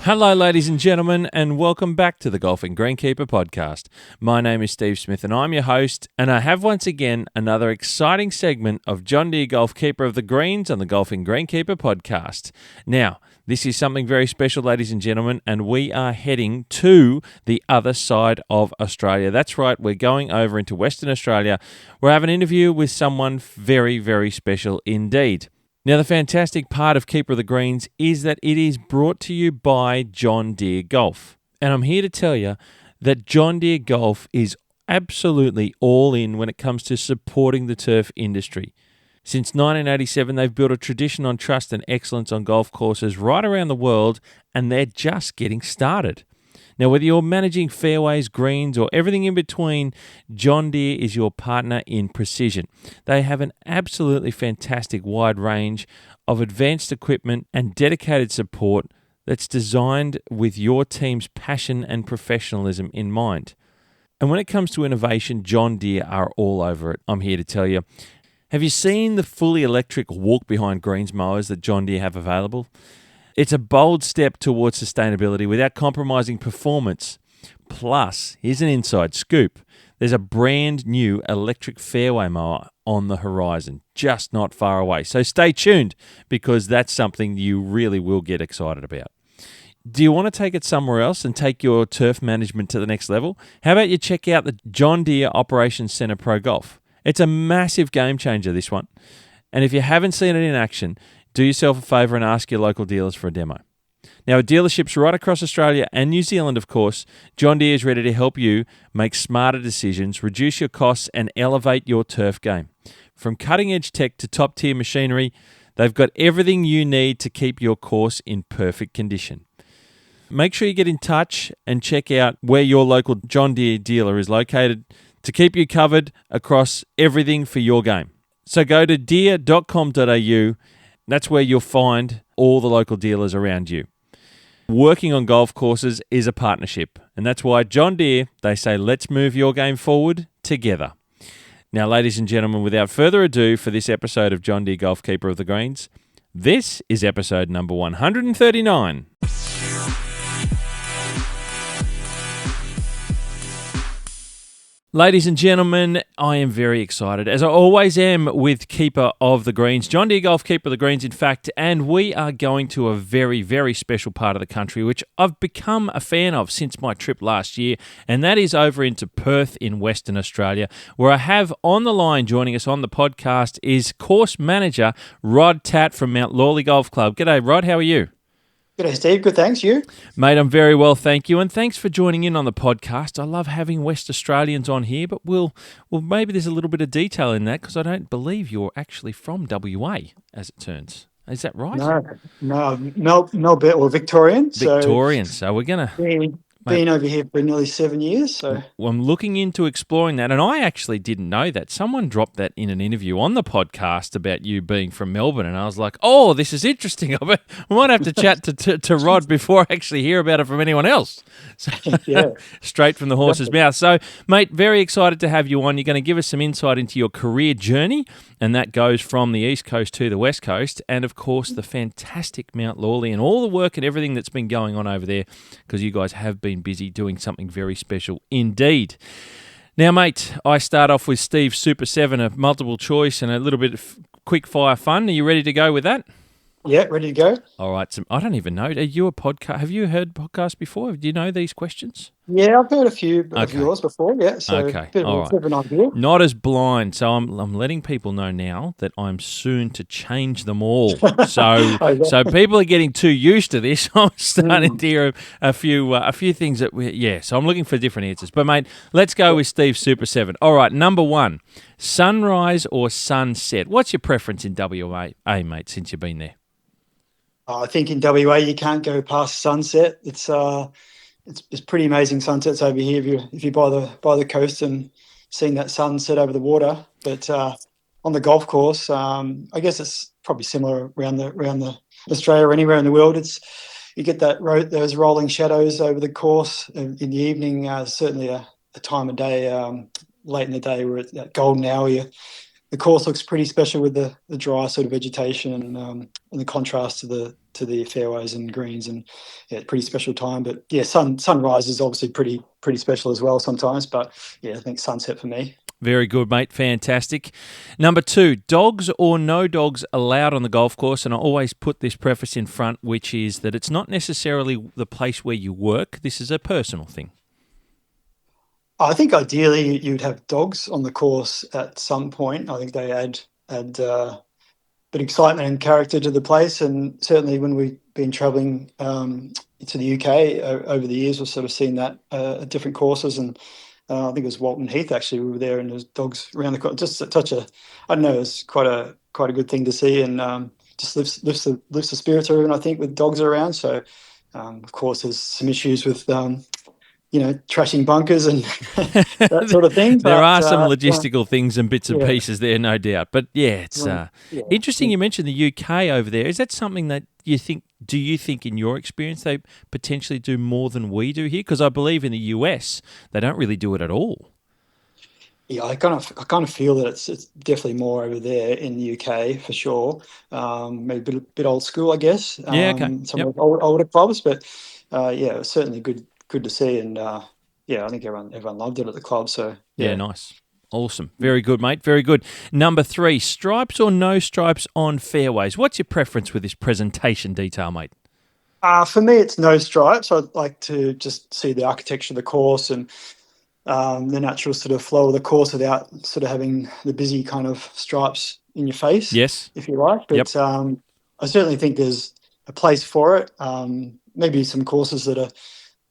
Hello, ladies and gentlemen, and welcome back to the Golfing Greenkeeper podcast. My name is Steve Smith, and I'm your host, and I have once again another exciting segment of John Deere Golf Keeper of the Greens on the Golfing Greenkeeper podcast. Now, this is something very special, ladies and gentlemen, and we are heading to the other side of Australia. That's right, we're going over into Western Australia. We're having an interview with someone very, very special indeed. Now, the fantastic part of Keeper of the Greens is that it is brought to you by John Deere Golf. And I'm here to tell you that John Deere Golf is absolutely all in when it comes to supporting the turf industry. Since 1987, they've built a tradition on trust and excellence on golf courses right around the world, and they're just getting started. Now, whether you're managing fairways, greens, or everything in between, John Deere is your partner in precision. They have an absolutely fantastic wide range of advanced equipment and dedicated support that's designed with your team's passion and professionalism in mind. And when it comes to innovation, John Deere are all over it, I'm here to tell you. Have you seen the fully electric walk-behind greens mowers that John Deere have available? It's a bold step towards sustainability without compromising performance. Plus, here's an inside scoop. There's a brand new electric fairway mower on the horizon, just not far away. So stay tuned because that's something you really will get excited about. Do you want to take it somewhere else and take your turf management to the next level? How about you check out the John Deere Operations Centre Pro Golf? It's a massive game changer, this one. And if you haven't seen it in action, do yourself a favour and ask your local dealers for a demo. Now, with dealerships right across Australia and New Zealand, of course, John Deere is ready to help you make smarter decisions, reduce your costs, and elevate your turf game. From cutting-edge tech to top-tier machinery, they've got everything you need to keep your course in perfect condition. Make sure you get in touch and check out where your local John Deere dealer is located to keep you covered across everything for your game. So go to deere.com.au. That's where you'll find all the local dealers around you. Working on golf courses is a partnership, and that's why John Deere, they say, let's move your game forward together. Now, ladies and gentlemen, without further ado for this episode of John Deere Golf Keeper of the Greens, this is episode number 139. Ladies and gentlemen, I am very excited, as I always am with Keeper of the Greens, John Deere Golf Keeper of the Greens, in fact, and we are going to a very, very special part of the country, which I've become a fan of since my trip last year, and that is over into Perth in Western Australia, where I have on the line, joining us on the podcast, is course manager Rod Tatt from Mount Lawley Golf Club. G'day, Rod, how are you? G'day, Steve. Good, thanks. You? Mate, I'm very well, thank you. And thanks for joining in on the podcast. I love having West Australians on here, but maybe there's a little bit of detail in that because I don't believe you're actually from WA, as it turns. Is that right? No, Melbourne or Victorian. Victorian. So we're going to... Been over here for nearly 7 years. So well, I'm looking into exploring that, and I actually didn't know that. Someone dropped that in an interview on the podcast about you being from Melbourne, and I was like, oh, this is interesting. I might have to chat to Rod before I actually hear about it from anyone else. So, yeah. Straight from the horse's mouth. So, mate, very excited to have you on. You're going to give us some insight into your career journey, and that goes from the East Coast to the West Coast, and, of course, the fantastic Mount Lawley and all the work and everything that's been going on over there, because you guys have been busy doing something very special indeed. Now, mate, I start off with Steve's Super 7, a multiple choice and a little bit of quick fire fun. Are you ready to go with that? Yeah, ready to go. All right. So I don't even know. Are you a podcast? Have you heard podcasts before? Do you know these questions? Yeah, I've heard a few of yours before. Yeah, so okay. bit of an idea. Not as blind. So I'm letting people know now that I'm soon to change them all. So people are getting too used to this. I'm starting to hear a few things that So I'm looking for different answers. But mate, let's go with Steve's Super 7. All right, number 1, sunrise or sunset. What's your preference in WA, mate? Since you've been there. I think in WA you can't go past sunset. It's pretty amazing sunsets over here if you by the coast and seeing that sunset over the water. But on the golf course, I guess it's probably similar around the Australia or anywhere in the world. You get those rolling shadows over the course in the evening. Certainly a time of day late in the day where it's that golden hour. the course looks pretty special with the dry sort of vegetation and the contrast to the fairways and greens, and yeah, pretty special time. But yeah, sunrise is obviously pretty special as well sometimes. But yeah, I think sunset for me. Very good, mate. Fantastic. Number 2, dogs or no dogs allowed on the golf course. And I always put this preface in front, which is that it's not necessarily the place where you work. This is a personal thing. I think ideally you'd have dogs on the course at some point. I think they add bit of excitement and character to the place, and certainly when we've been travelling to the UK over the years, we've sort of seen that at different courses. And I think it was Walton Heath actually. We were there, and there's dogs around the course. Just such a, I don't know, it's quite a good thing to see, and just lifts the spirits of everyone, I think, with dogs around. So of course, there's some issues with trashing bunkers and that sort of thing. There But are some logistical things and bits and yeah, pieces there, no doubt. But yeah, it's yeah, interesting you mentioned the UK over there. Is that something that do you think in your experience they potentially do more than we do here? Because I believe in the US they don't really do it at all. yeah. I kind of feel that it's definitely more over there in the UK for sure. Maybe a bit old school, I guess. Yeah, okay. Some Yep. of the older clubs, but yeah, it was certainly good to see. And yeah, I think everyone loved it at the club. So Yeah, yeah. nice. Awesome. Very good, mate. Very good. Number 3, stripes or no stripes on fairways. What's your preference with this presentation detail, mate? For me, it's no stripes. I'd like to just see the architecture of the course and the natural sort of flow of the course without sort of having the busy kind of stripes in your face, Yes. if you like. Yep. But I certainly think there's a place for it. Maybe some courses that are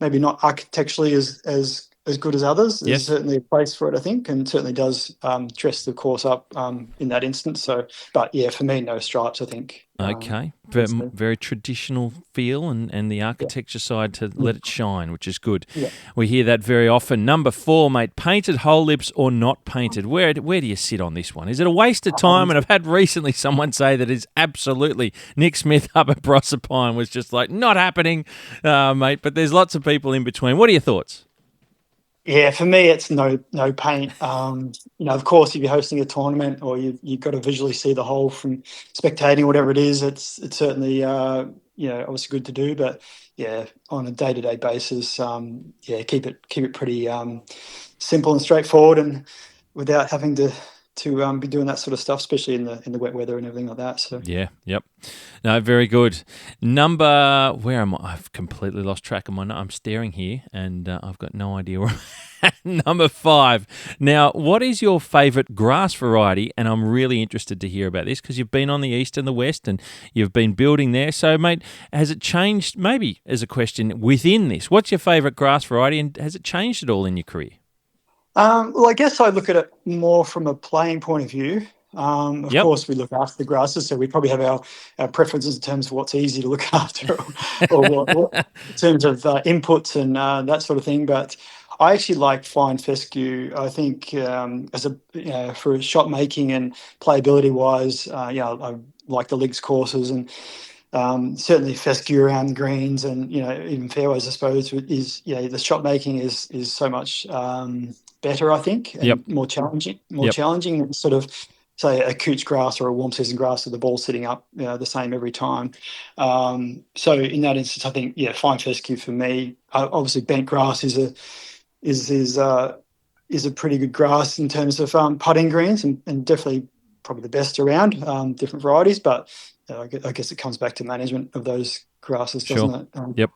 maybe not architecturally as good as others. There's Yes. certainly a place for it, I think, and certainly does dress the course up in that instance. So, but yeah, for me, no stripes, I think. Okay. Very, Honestly. very traditional feel and the Yeah, architecture side to yeah, let it shine, which is good. yeah. We hear that very often. Number 4, mate, painted hole lips or not painted. Where do you sit on this one? Is it a waste of time? Um, And I've had recently someone say that it's absolutely. Nick Smith up at Proserpine was just like, not happening, mate. But there's lots of people in between. What are your thoughts? Yeah, for me, it's no paint. Of course, if you're hosting a tournament or you've got to visually see the hole from spectating, whatever it is, it's certainly obviously good to do. But yeah, on a day-to-day basis, yeah, keep it pretty simple and straightforward, and without having to be doing that sort of stuff, especially in the wet weather and everything like that. So. Yeah, yep. No, very good. Where am I? I've completely lost track of I'm staring here and I've got no idea where I'm at. Number 5. Now, what is your favourite grass variety? And I'm really interested to hear about this because you've been on the east and the west and you've been building there. So, mate, has it changed, maybe as a question within this, what's your favourite grass variety and has it changed at all in your career? Well, I guess I look at it more from a playing point of view. Of Yep. course, we look after the grasses, so we probably have our preferences in terms of what's easy to look after, or what in terms of inputs and that sort of thing. But I actually like fine fescue. I think as for shot making and playability wise, yeah, I like the links courses and certainly fescue around greens and even fairways. I suppose is the shot making is so much better, I think, Yep. and more challenging. Yep. Than sort of say a cooch grass or a warm season grass with the ball sitting up the same every time. So in that instance, I think fine fescue for me. Obviously, bent grass is a pretty good grass in terms of putting greens and definitely probably the best around different varieties. But I guess it comes back to management of those grasses, Sure. doesn't it? Yep.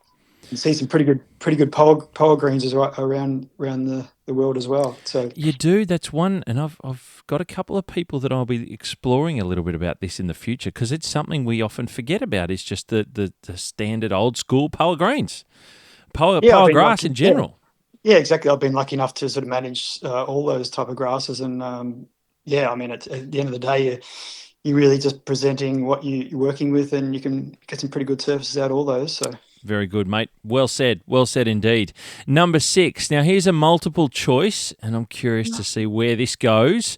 You see some pretty good power greens around the world as well. So You do. That's one, and I've got a couple of people that I'll be exploring a little bit about this in the future because it's something we often forget about. Is just the standard old school power greens, yeah, I've power been grass lucky. in general. Yeah, exactly. I've been lucky enough to sort of manage all those type of grasses, and yeah, I mean, at the end of the day, you're really just presenting what you're working with, and you can get some pretty good surfaces out of all those. So Very good, mate. Well said. Well said indeed. Number 6. Now, here's a multiple choice, and I'm curious to see where this goes.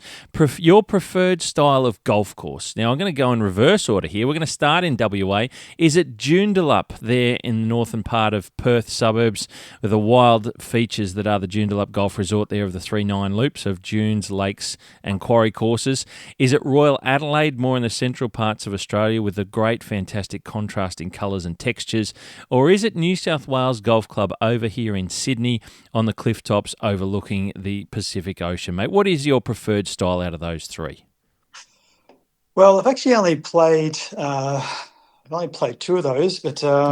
Your preferred style of golf course. Now, I'm going to go in reverse order here. We're going to start in WA. Is it Joondalup there in the northern part of Perth suburbs with the wild features that are the Joondalup Golf Resort there of the 3-9 loops of dunes, lakes and quarry courses? Is it Royal Adelaide, more in the central parts of Australia with the great, fantastic contrasting colours and textures? Or is it New South Wales Golf Club over here in Sydney on the cliff tops overlooking the Pacific Ocean, mate? What is your preferred style out of those 3? Well, I've actually only played 2 of those, but I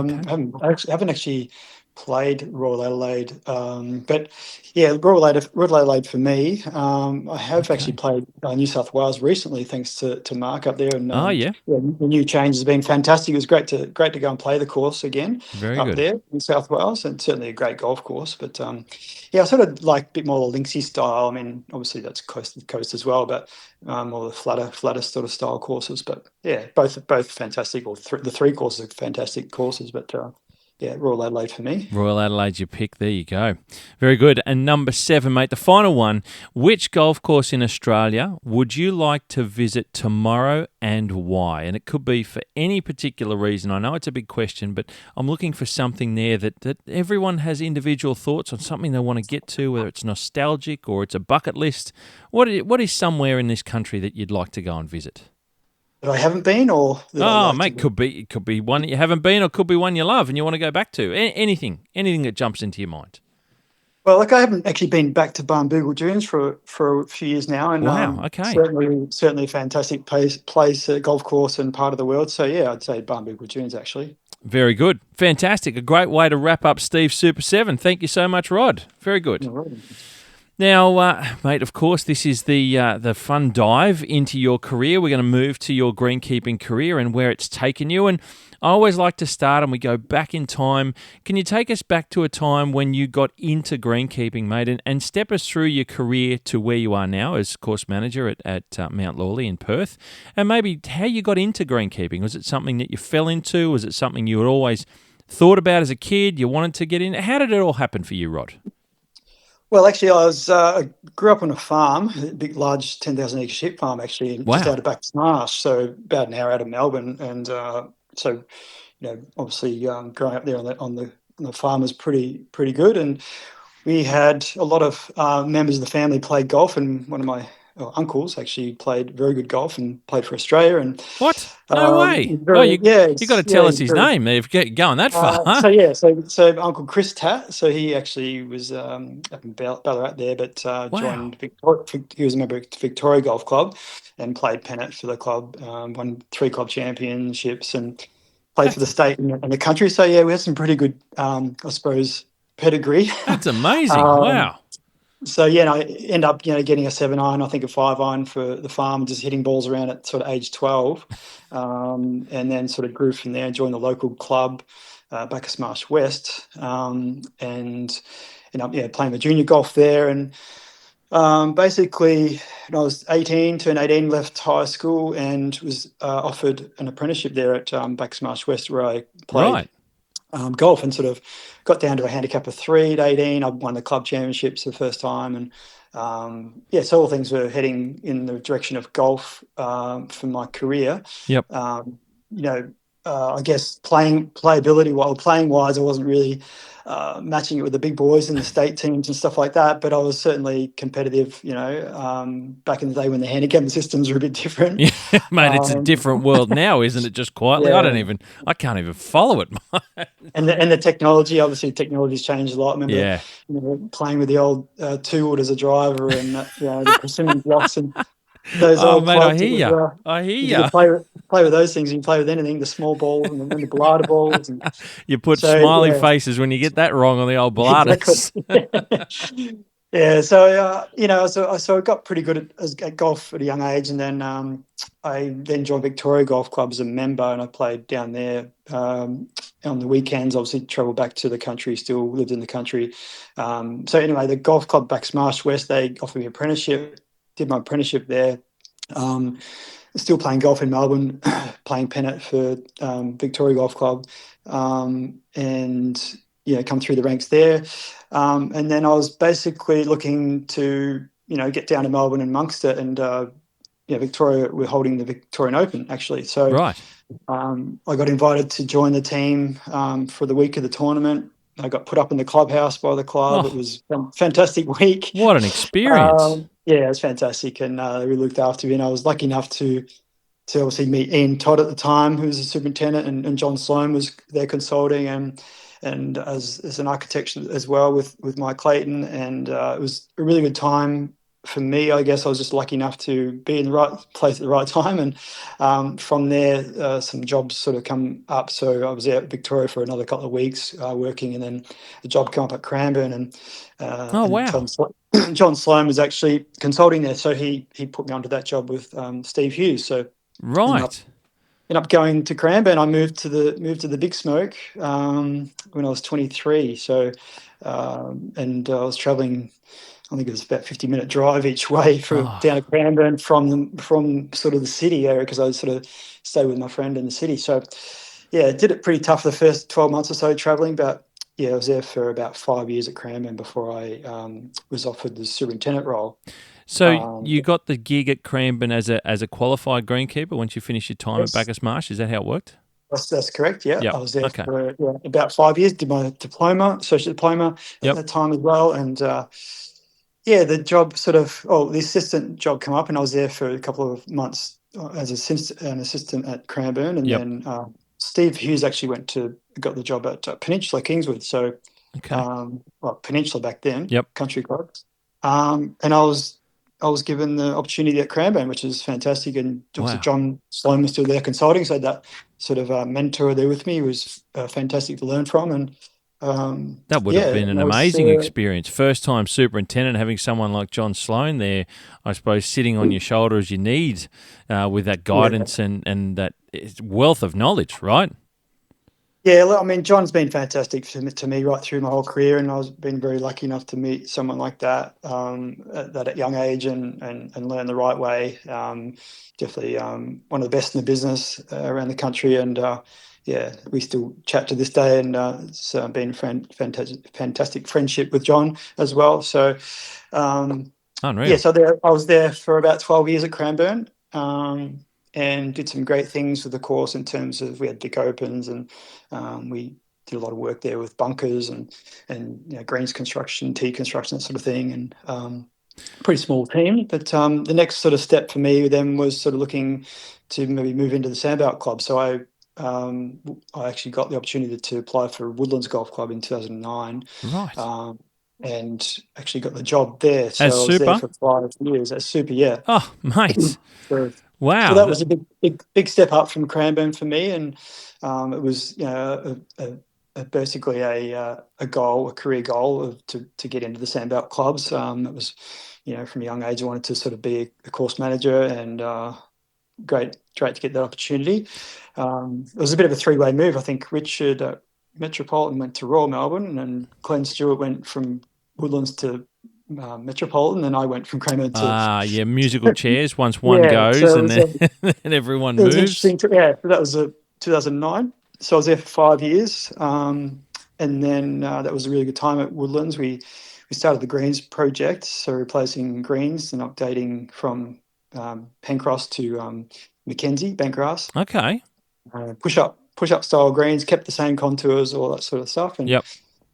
haven't actually played Royal Adelaide. But yeah, Royal Adelaide for me. I have actually played New South Wales recently, thanks to Mark up there. And the new changes have been fantastic. It was great to go and play the course again there in South Wales, and certainly a great golf course. But I sort of like a bit more the linksy style. I mean, obviously that's coast to coast as well, but more the flatter sort of style courses. But yeah, both fantastic. Or the 3 courses are fantastic courses, but. Royal Adelaide for me. Royal Adelaide's your pick. There you go. Very good. And number 7, mate, the final one. Which golf course in Australia would you like to visit tomorrow and why? And it could be for any particular reason. I know it's a big question, but I'm looking for something there that everyone has individual thoughts on, something they want to get to, whether it's nostalgic or it's a bucket list. What is somewhere in this country that you'd like to go and visit? That I haven't been, or mate, could be one that you haven't been, or could be one you love and you want to go back to. Anything that jumps into your mind. Well, I haven't actually been back to Barnbougle Dunes for a few years now, and certainly a fantastic place, golf course, and part of the world. So yeah, I'd say Barnbougle Dunes actually. Very good, fantastic, a great way to wrap up Steve's Super 7. Thank you so much, Rod. Very good. No worries. Now, mate, of course, this is the fun dive into your career. We're going to move to your greenkeeping career and where it's taken you. And I always like to start and we go back in time. Can you take us back to a time when you got into greenkeeping, mate, and step us through your career to where you are now as course manager at Mount Lawley in Perth, and maybe how you got into greenkeeping? Was it something that you fell into? Was it something you had always thought about as a kid? You wanted to get in? How did it all happen for you, Rod? Well, actually, I grew up on a farm, a big, large 10,000 acre sheep farm, actually, just out of Backsmarsh, so about an hour out of Melbourne. And so, obviously, growing up there on the farm was pretty good. And we had a lot of members of the family played golf, and one of my uncles actually played very good golf and played for Australia. And what? No way! You got to tell us his name. If you're going that far. So Uncle Chris Tatt. So he actually was up in Ballarat there, but joined Victoria. He was a member of Victoria Golf Club and played pennant for the club. Won 3 club championships and played for the state and the country. So yeah, we had some pretty good, I suppose, pedigree. That's amazing! Wow. So yeah, I end up getting a 7-iron, I think a 5-iron for the farm, just hitting balls around at sort of age 12, and then sort of grew from there. Joined the local club, Backmarsh West, and ended up playing the junior golf there. And basically, when I was 18, turned 18, left high school, and was offered an apprenticeship there at Backmarsh West, where I played. Right. Golf, and sort of got down to a handicap of 3 at 18. I won the club championships for the first time, and so all things were heading in the direction of golf for my career. Yep. I guess playing wise, I wasn't really matching it with the big boys in the state teams and stuff like that. But I was certainly competitive, back in the day when the handicapping systems were a bit different. Yeah, mate, it's a different world now, isn't it? Just quietly, Yeah. I can't even follow it. And the technology's changed a lot. I remember playing with the old 2-wood as a driver, and the persimmon blocks and those old mate, I clubs. hear you. Play with those things. You can play with anything, the small balls and the bladder balls. And you put smiley faces when you get that wrong on the old bladders. Exactly. Yeah, so I got pretty good at golf at a young age, and then I then joined Victoria Golf Club as a member, and I played down there on the weekends. Obviously, travelled back to the country, still lived in the country. So anyway, the golf club Backsmarsh West, they offered me an apprenticeship. Did my apprenticeship there. still playing golf in Melbourne, playing pennant for Victoria Golf Club, and come through the ranks there. And then I was basically looking to get down to Melbourne and Monkster, and Victoria, we're holding the Victorian Open actually. So Right. I got invited to join the team for the week of the tournament. I got put up in the clubhouse by the club. It Oh, was a fantastic week. what an experience. Yeah, it was fantastic, and they really looked after me. And I was lucky enough to obviously meet Ian Todd at the time, who was the superintendent, and John Sloan was there consulting, and as an architect as well with Mike Clayton. And it was a really good time for me. I guess I was just lucky enough to be in the right place at the right time. And from there, some jobs sort of come up. So I was out at Victoria for another couple of weeks working, and then the job came up at Cranbourne, Oh, and wow. John Sloan was actually consulting there. So he put me onto that job with Steve Hughes. So ended up Right. ended up going to Cranbourne. I moved to the Big Smoke when I was 23. So and I was travelling. I think it was about 50-minute drive each way down to Oh, Cranbourne from sort of the city area, because I sort of stayed with my friend in the city. So yeah, did it pretty tough the first 12 months or so travelling, but yeah, I was there for about 5 years at Cranbourne before I was offered the superintendent role. so Um, you got the gig at Cranbourne as a qualified greenkeeper once you finished your time at yes, Bacchus Marsh. Is that how it worked? that's correct. Yeah, Yep. I was there Okay. for about 5 years. Did my diploma, associate diploma at Yep. that time as well, and yeah, the job the assistant job came up, and I was there for a couple of months as an assistant at Cranbourne, and Yep. then Steve Hughes actually got the job at Peninsula Kingswood. So Okay. Peninsula back then, Yep. country club. And I was given the opportunity at Cranbourne, which is fantastic. And obviously Wow. John Sloan was still there consulting, so that sort of mentor there with me was fantastic to learn from. And That would have yeah, been and an I was amazing experience. First time superintendent, having someone like John Sloan there, I suppose, sitting on your shoulder as you need with that yeah. guidance and that wealth of knowledge, right? Yeah, look, I mean, John's been fantastic to me right through my whole career, and I've been very lucky enough to meet someone like that at a young age, and learn the right way. Definitely one of the best in the business around the country, and yeah, we still chat to this day, and it's been fantastic friendship with John as well. So yeah, Unreal. so I was there for about 12 years at Cranbourne. And did some great things with the course in terms of we had Vic Opens, and we did a lot of work there with bunkers and greens construction, tee construction, that sort of thing. And pretty small team. But the next sort of step for me then was sort of looking to maybe move into the Sandbelt Club. So I actually got the opportunity to apply for Woodlands Golf Club in 2009. Right. And actually got the job there. As So I was there super? for 5 years as super, yeah. Oh, mate. So, so Wow. that was a big step up from Cranbourne for me, and it was basically a goal, a career goal to get into the Sandbelt clubs. It was from a young age I wanted to sort of be a course manager, and great to get that opportunity. It was a bit of a three-way move. I think Richard Metropolitan went to Royal Melbourne, and Glenn Stewart went from Woodlands to Metropolitan, and I went from Cranbourne to Yeah, musical chairs. Once one yeah. goes So and then, then everyone it was moves. interesting. Yeah, so that was 2009. So I was there for 5 years, and then that was a really good time at Woodlands. We started the Greens project, so replacing greens and updating from Pencross to Mackenzie Bentgrass. Okay. Push up style greens, kept the same contours, all that sort of stuff. And Yep.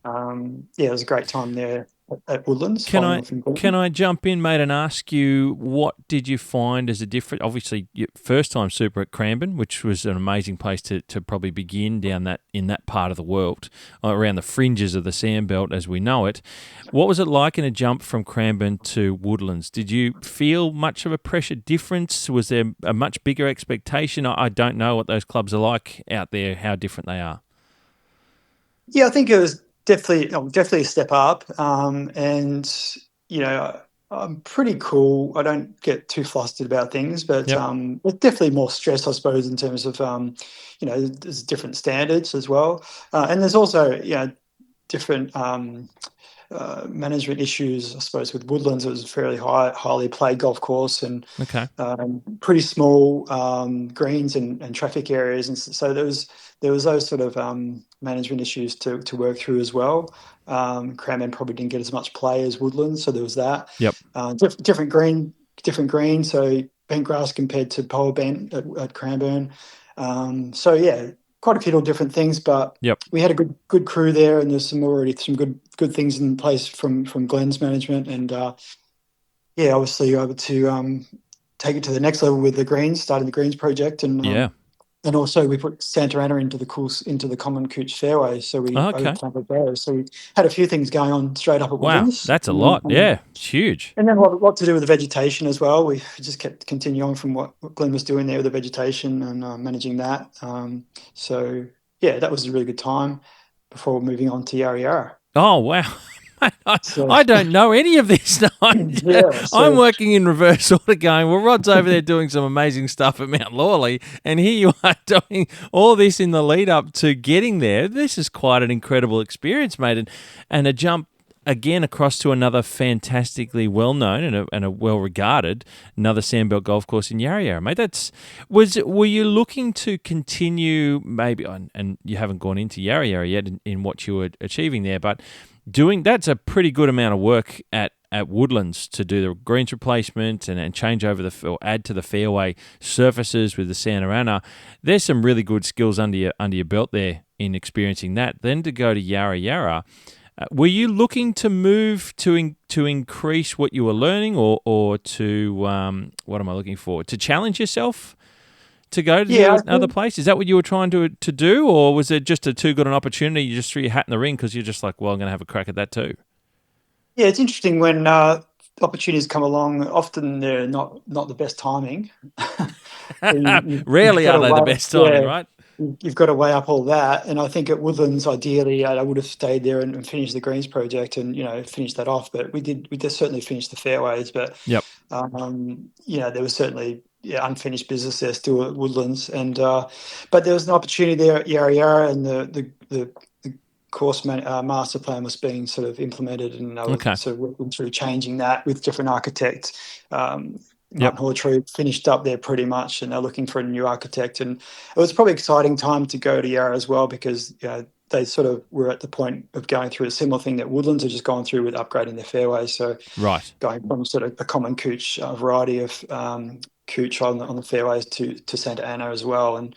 yeah, it was a great time there at Woodlands, Can following I on from can Gordon. I jump in, mate, and ask you what did you find as a different? Obviously, your first time super at Cranbourne, which was an amazing place to probably begin down that in that part of the world, around the fringes of the Sandbelt as we know it. What was it like in a jump from Cranbourne to Woodlands? Did you feel much of a pressure difference? Was there a much bigger expectation? I don't know what those clubs are like out there, how different they are. Yeah, I think it was definitely a step up. And I'm pretty cool. I don't get too flustered about things, but Yep. there's definitely more stress, I suppose, in terms of there's different standards as well, and there's also different management issues, I suppose, with Woodlands. It was a fairly highly played golf course and Okay. pretty small greens and traffic areas, and so there was those sort of management issues to work through as well. Cranbourne probably didn't get as much play as Woodlands, so there was that. Yep. Different green. So bent grass compared to pole bent at Cranbourne. So yeah, quite a few different things, but Yep. we had a good crew there, and there's already some good things in place from Glenn's management, and yeah, obviously you're able to take it to the next level with the greens, starting the greens project, and also we put Santa Ana into the common Cooch fairway, so we Okay. overplanted those. So we had a few things going on straight up at Wow, Woodlands. that's a lot. Yeah, it's huge. And then a lot to do with the vegetation as well. We just kept continuing on from what Glenn was doing there with the vegetation and managing that. So yeah, that was a really good time before moving on to Yarra Yarra. Oh, wow. So, I don't know any of this. yeah, I'm working in reverse order going, well, Rod's over there doing some amazing stuff at Mount Lawley, and here you are doing all this in the lead up to getting there. This is quite an incredible experience, mate, and a jump again across to another fantastically well-known and a well-regarded another Sandbelt golf course in Yarra Yarra, mate. Were you looking to continue maybe, and you haven't gone into Yarra Yarra yet in what you were achieving there, but that's a pretty good amount of work at Woodlands to do the greens replacement and change over or add to the fairway surfaces with the Santa Ana. There's some really good skills under your belt there in experiencing that. Then to go to Yarra Yarra, were you looking to move to increase what you were learning, or to what am I looking for? To challenge yourself to go to another place? Is that what you were trying to do, or was it just too good an opportunity? You just threw your hat in the ring because you're just like, well, I'm going to have a crack at that too. Yeah, it's interesting when opportunities come along. Often they're not the best timing. Rarely are they the best timing, right? You've got to weigh up all that, and I think at Woodlands, ideally, I would have stayed there and finished the greens project, and finished that off. But we did certainly finish the fairways. But yep, there was certainly unfinished business there still at Woodlands, and but there was an opportunity there at Yarra Yarra, and the course master plan was being sort of implemented, and I was sort of working through changing that with different architects. Martin Hawtree finished up there pretty much, and they're looking for a new architect. And it was probably an exciting time to go to Yarra as well, because they sort of were at the point of going through a similar thing that Woodlands had just gone through with upgrading their fairways. So going from sort of a common Cooch variety of Cooch on the fairways to Santa Ana as well, and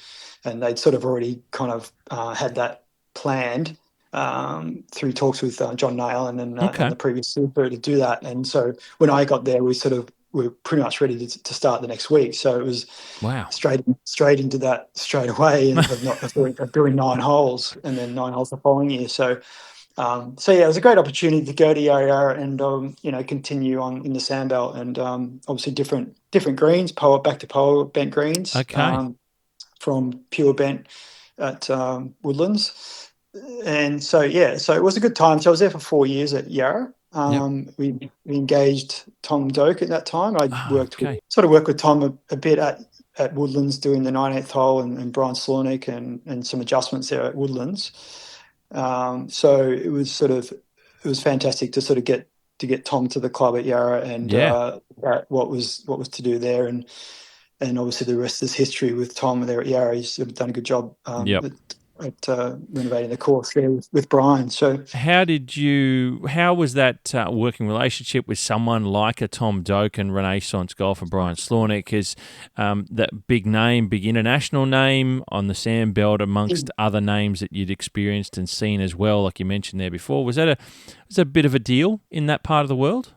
they'd sort of already kind of had that planned through talks with John Nail and the previous super to do that. And so when I got there, we're pretty much ready to start the next week. So it was straight into that straight away, and of doing 9 holes and then 9 holes the following year. So it was a great opportunity to go to Yarra Yarra and continue on in the Sandbelt, and obviously different greens, back to pole bent greens, from pure bent at Woodlands. And so it was a good time. So I was there for 4 years at Yarra. We engaged Tom Doak at that time. I worked with Tom a bit at Woodlands, doing the 19th hole and Brian Slornick and some adjustments there at Woodlands. So it was fantastic to sort of get Tom to the club at Yarra, and what was to do there, and obviously the rest is history with Tom there at Yarra. He's done a good job at renovating the course there with Brian. So how was that working relationship with someone like a Tom Doak and Renaissance Golf and Brian Slornick? Is that big international name on the Sandbelt amongst other names that you'd experienced and seen as well, like you mentioned there before? Was that a bit of a deal in that part of the world?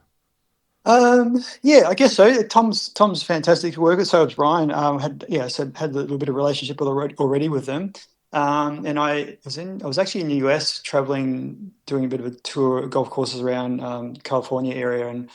Yeah, I guess so. Tom's fantastic to work with. So was Brian. Had a little bit of relationship already with them. And I was actually in the US traveling, doing a bit of a tour of golf courses around California area, and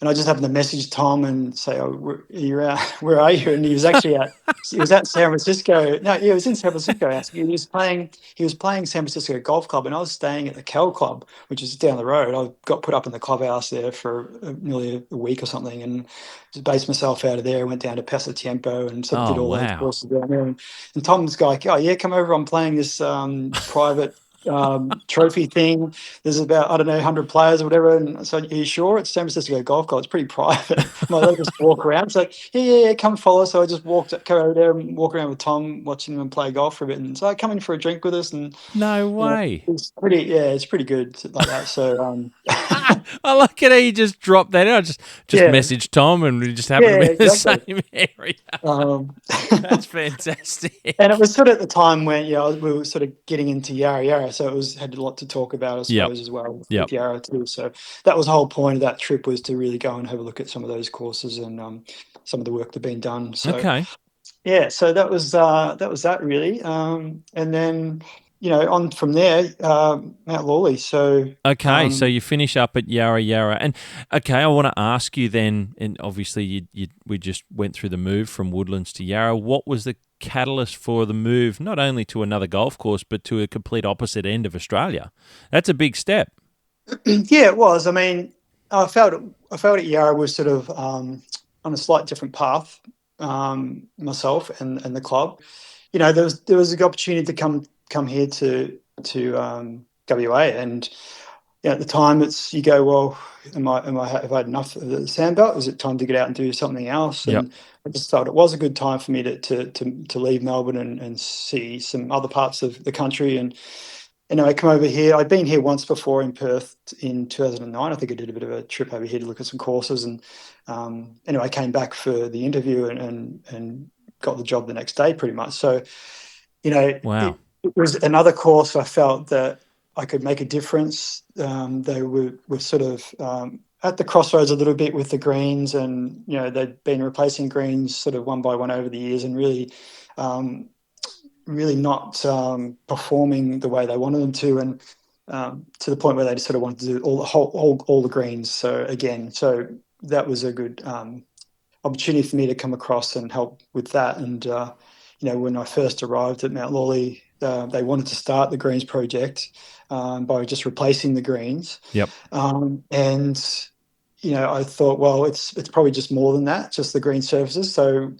I just happened to message Tom and say, "Oh, where are you?" And he was actually at San Francisco. No, he was in San Francisco. Actually, he was playing San Francisco Golf Club, and I was staying at the Cal Club, which is down the road. I got put up in the clubhouse there for nearly a week or something, and just based myself out of there. Went down to Pasatiempo and did all those courses down there. And Tom's like, "Oh yeah, come over. I'm playing this private trophy thing. There's about, I don't know, 100 players or whatever. And so, are you sure? It's San Francisco Golf Club. It's pretty private. They just walk around. So, yeah, come follow. So I just go over there and walk around with Tom, watching them play golf for a bit. And so, come in for a drink with us. And, No way. it's pretty good like that. So, I like it how you just dropped that out. Just yeah, message Tom and we just happen yeah, to be in the exactly. same area. Um, That's fantastic. And it was sort of at the time when we were sort of getting into Yarra Yarra, so had a lot to talk about, I Yep. suppose, as well Yep. with Yarra too. So that was the whole point of that trip, was to really go and have a look at some of those courses and some of the work that had been done. So Okay. yeah, so that was that really, and then on from there, Mount Lawley. So Okay, so you finish up at Yarra Yarra, and okay, I want to ask you then. And obviously, we just went through the move from Woodlands to Yarra. What was the catalyst for the move, not only to another golf course, but to a complete opposite end of Australia? That's a big step. yeah, it was. I mean, I felt at Yarra was sort of on a slight different path, myself and the club. There was an opportunity to come here to WA, and at the time you go, well, have I had enough of the Sandbelt? Is it time to get out and do something else? Yep. And I just thought it was a good time for me to leave Melbourne and see some other parts of the country. And I come over here. I'd been here once before in Perth in 2009. I think I did a bit of a trip over here to look at some courses. And I came back for the interview and got the job the next day, pretty much. So, Wow. it was another course I felt that I could make a difference. They were sort of at the crossroads a little bit with the greens, and they'd been replacing greens sort of one by one over the years, and really not performing the way they wanted them to, and to the point where they just sort of wanted to do all the greens. So that was a good opportunity for me to come across and help with that. And when I first arrived at Mount Lawley, they wanted to start the greens project by just replacing the greens. Yep. And I thought, well, it's probably just more than that, just the green surfaces. So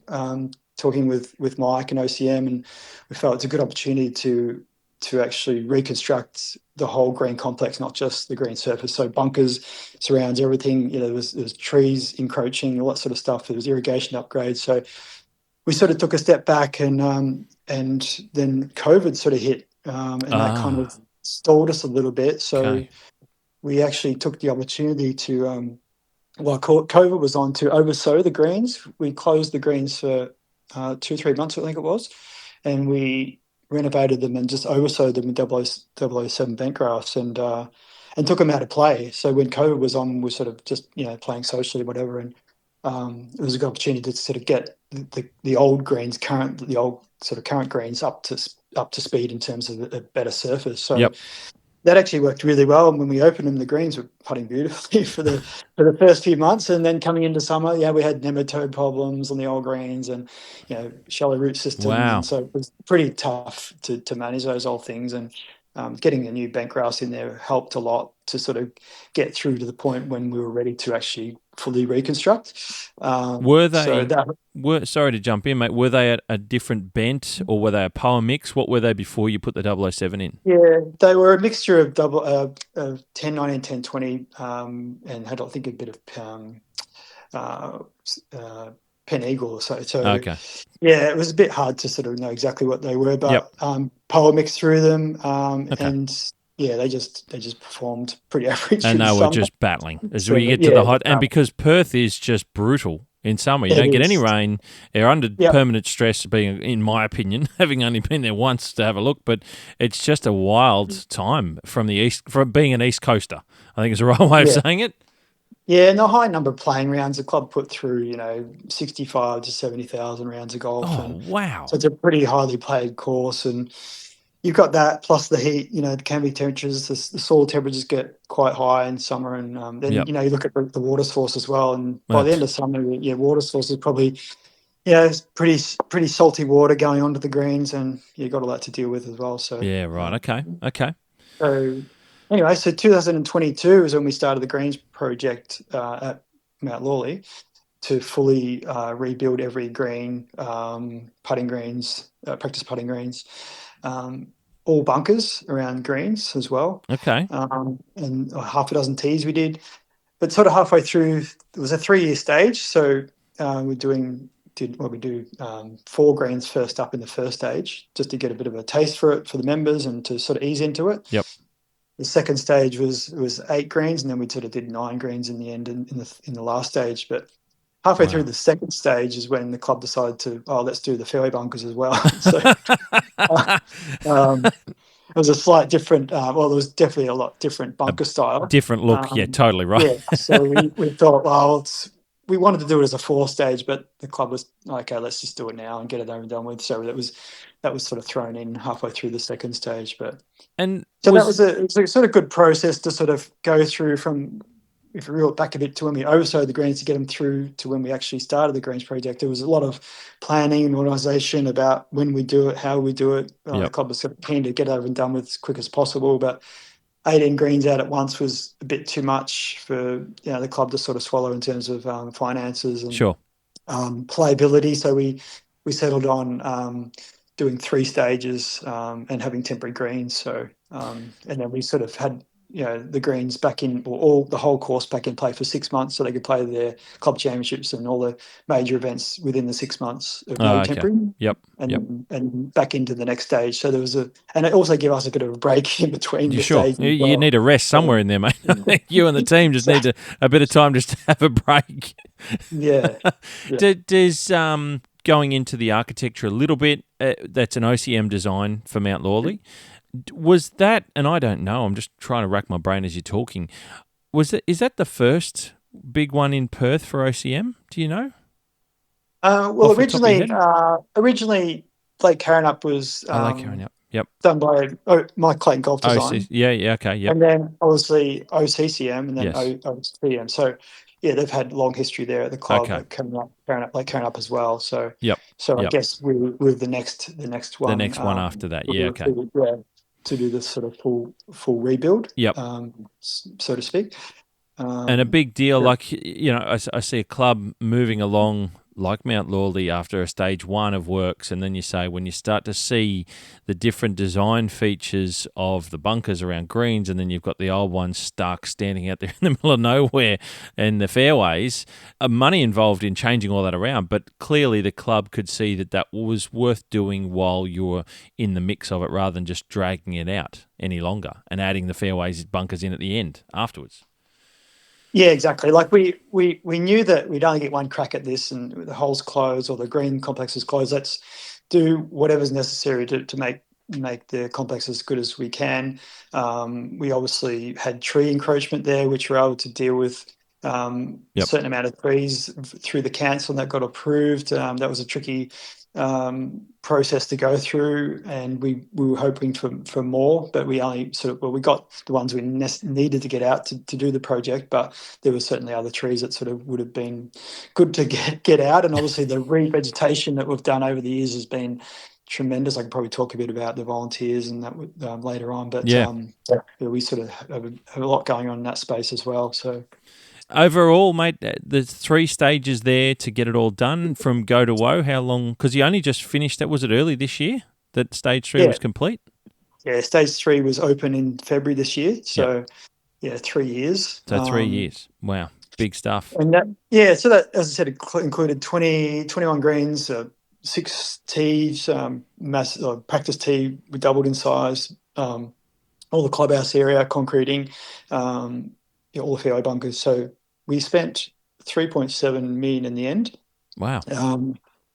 talking with Mike and OCM, and we felt it's a good opportunity to actually reconstruct the whole green complex, not just the green surface. So bunkers, surrounds, everything. There was trees encroaching, all that sort of stuff. There was irrigation upgrades. So we sort of took a step back, and then COVID sort of hit, and that kind of stalled us a little bit. So Okay. we actually took the opportunity to, while COVID was on, to oversow the greens. We closed the greens for 2 or 3 months, I think it was, and we renovated them and just oversowed them with 007 bent grass, and took them out of play. So when COVID was on, we were sort of just playing socially, whatever, and it was a good opportunity to sort of get the old greens, the old sort of current greens up to speed in terms of a better surface. So Yep. that actually worked really well. And when we opened them, the greens were putting beautifully for the first few months. And then coming into summer, we had nematode problems on the old greens, and shallow root systems. Wow. And so it was pretty tough to manage those old things. And getting the new bent grass in there helped a lot to sort of get through to the point when we were ready to actually fully reconstruct. Were they? Sorry to jump in, mate. Were they at a different bent, or were they a power mix? What were they before you put the 007 in? Yeah, they were a mixture of 1090 and 1020, and had, I think, a bit of Pen Eagle. So Okay. yeah, it was a bit hard to sort of know exactly what they were, but Yep. power mixed through them, Okay. and yeah, they just performed pretty average. And in they were summer. just battling as So, we get to the hot. And because Perth is just brutal in summer, you it don't get any is. rain. They're under Yep. permanent stress, being, in my opinion, having only been there once to have a look. But it's just a wild time from being an East Coaster. I think is the right way of saying it. Yeah, and a high number of playing rounds. The club put through, 65 to 70,000 rounds of golf. Oh, And wow. so it's a pretty highly played course. And you've got that plus the heat, the canopy temperatures, the soil temperatures get quite high in summer. And then, Yep. you look at the water source as well. And by Well, the end of summer, water source is probably, it's pretty salty water going onto the greens, and you've got all that to deal with as well. So yeah, right. Okay. So anyway, so 2022 is when we started the Greens project at Mount Lawley to fully rebuild every green, putting greens, practice putting greens, all bunkers around greens as well. Okay. And half a dozen tees we did. But sort of halfway through, it was a 3-year stage. So we do 4 greens first up in the first stage, just to get a bit of a taste for it for the members and to sort of ease into it. Yep. The second stage was 8 greens, and then we sort of did 9 greens in the end in the last stage. But halfway through the second stage is when the club decided to, let's do the fairway bunkers as well. So it was a slight different. There was definitely a lot different bunker style, different look. Yeah, totally right. Yeah, so we thought, we wanted to do it as a 4-stage, but the club was okay. Let's just do it now and get it over and done with. So that was sort of thrown in halfway through the second stage. But and so it was a sort of good process to sort of go through from, if we reel it back a bit, to when we oversowed the greens to get them through to when we actually started the greens project. There was a lot of planning and organisation about when we do it, how we do it. The club was sort of keen to get over and done with as quick as possible, but 18 greens out at once was a bit too much for the club to sort of swallow in terms of finances and playability. So we settled on doing 3 stages and having temporary greens. So and then we sort of had the greens back in, or the whole course back in play for 6 months, so they could play their club championships and all the major events within the 6 months of no tempering. And back into the next stage. So there was and it also gave us a bit of a break in between the stages. You need a rest somewhere in there, mate. You and the team just need a bit of time just to have a break. Yeah. Does going into the architecture a little bit, that's an OCM design for Mount Lawley. Was that, and I don't know, I'm just trying to rack my brain as you're talking, is that the first big one in Perth for OCM? Do you know? Originally Lake Carrinup was Lake Carrinup. Yep. Done by Mike Clayton Golf Design. Okay, yep. And then obviously OCCM and then Yes. OCM. So they've had long history there at the club, Lake Carrinup as well. So I guess we're the next one. The next one after that. To do this sort of full rebuild. Yep. So to speak. And a big deal, like, I see a club moving along like Mount Lawley after a stage 1 of works, and then you say when you start to see the different design features of the bunkers around greens, and then you've got the old ones stuck standing out there in the middle of nowhere and the fairways, money involved in changing all that around, but clearly the club could see that was worth doing while you're in the mix of it rather than just dragging it out any longer and adding the fairways bunkers in at the end afterwards. Yeah, exactly. Like we knew that we'd only get one crack at this, and the hole's closed or the green complex is closed. Let's do whatever's necessary to make the complex as good as we can. We obviously had tree encroachment there, which we were able to deal with. A certain amount of trees through the council, and that got approved. That was a tricky process to go through, and we were hoping for more, but we only we got the ones we needed to get out to do the project, but there were certainly other trees that sort of would have been good to get out, and obviously the revegetation that we've done over the years has been tremendous. I can probably talk a bit about the volunteers and that later on, but we sort of have a lot going on in that space as well. So overall, mate, there's 3 stages there to get it all done from go to woe. How long? Because you only just finished that. Was it early this year that stage 3 was complete? Yeah, stage 3 was open in February this year. So 3 years. So 3 years. Wow, big stuff. And so that, as I said, included 21 greens, 6 tees, practice tee. We doubled in size. All the clubhouse area, concreting, all the fairway bunkers. So we spent 3.7 million in the end. Wow.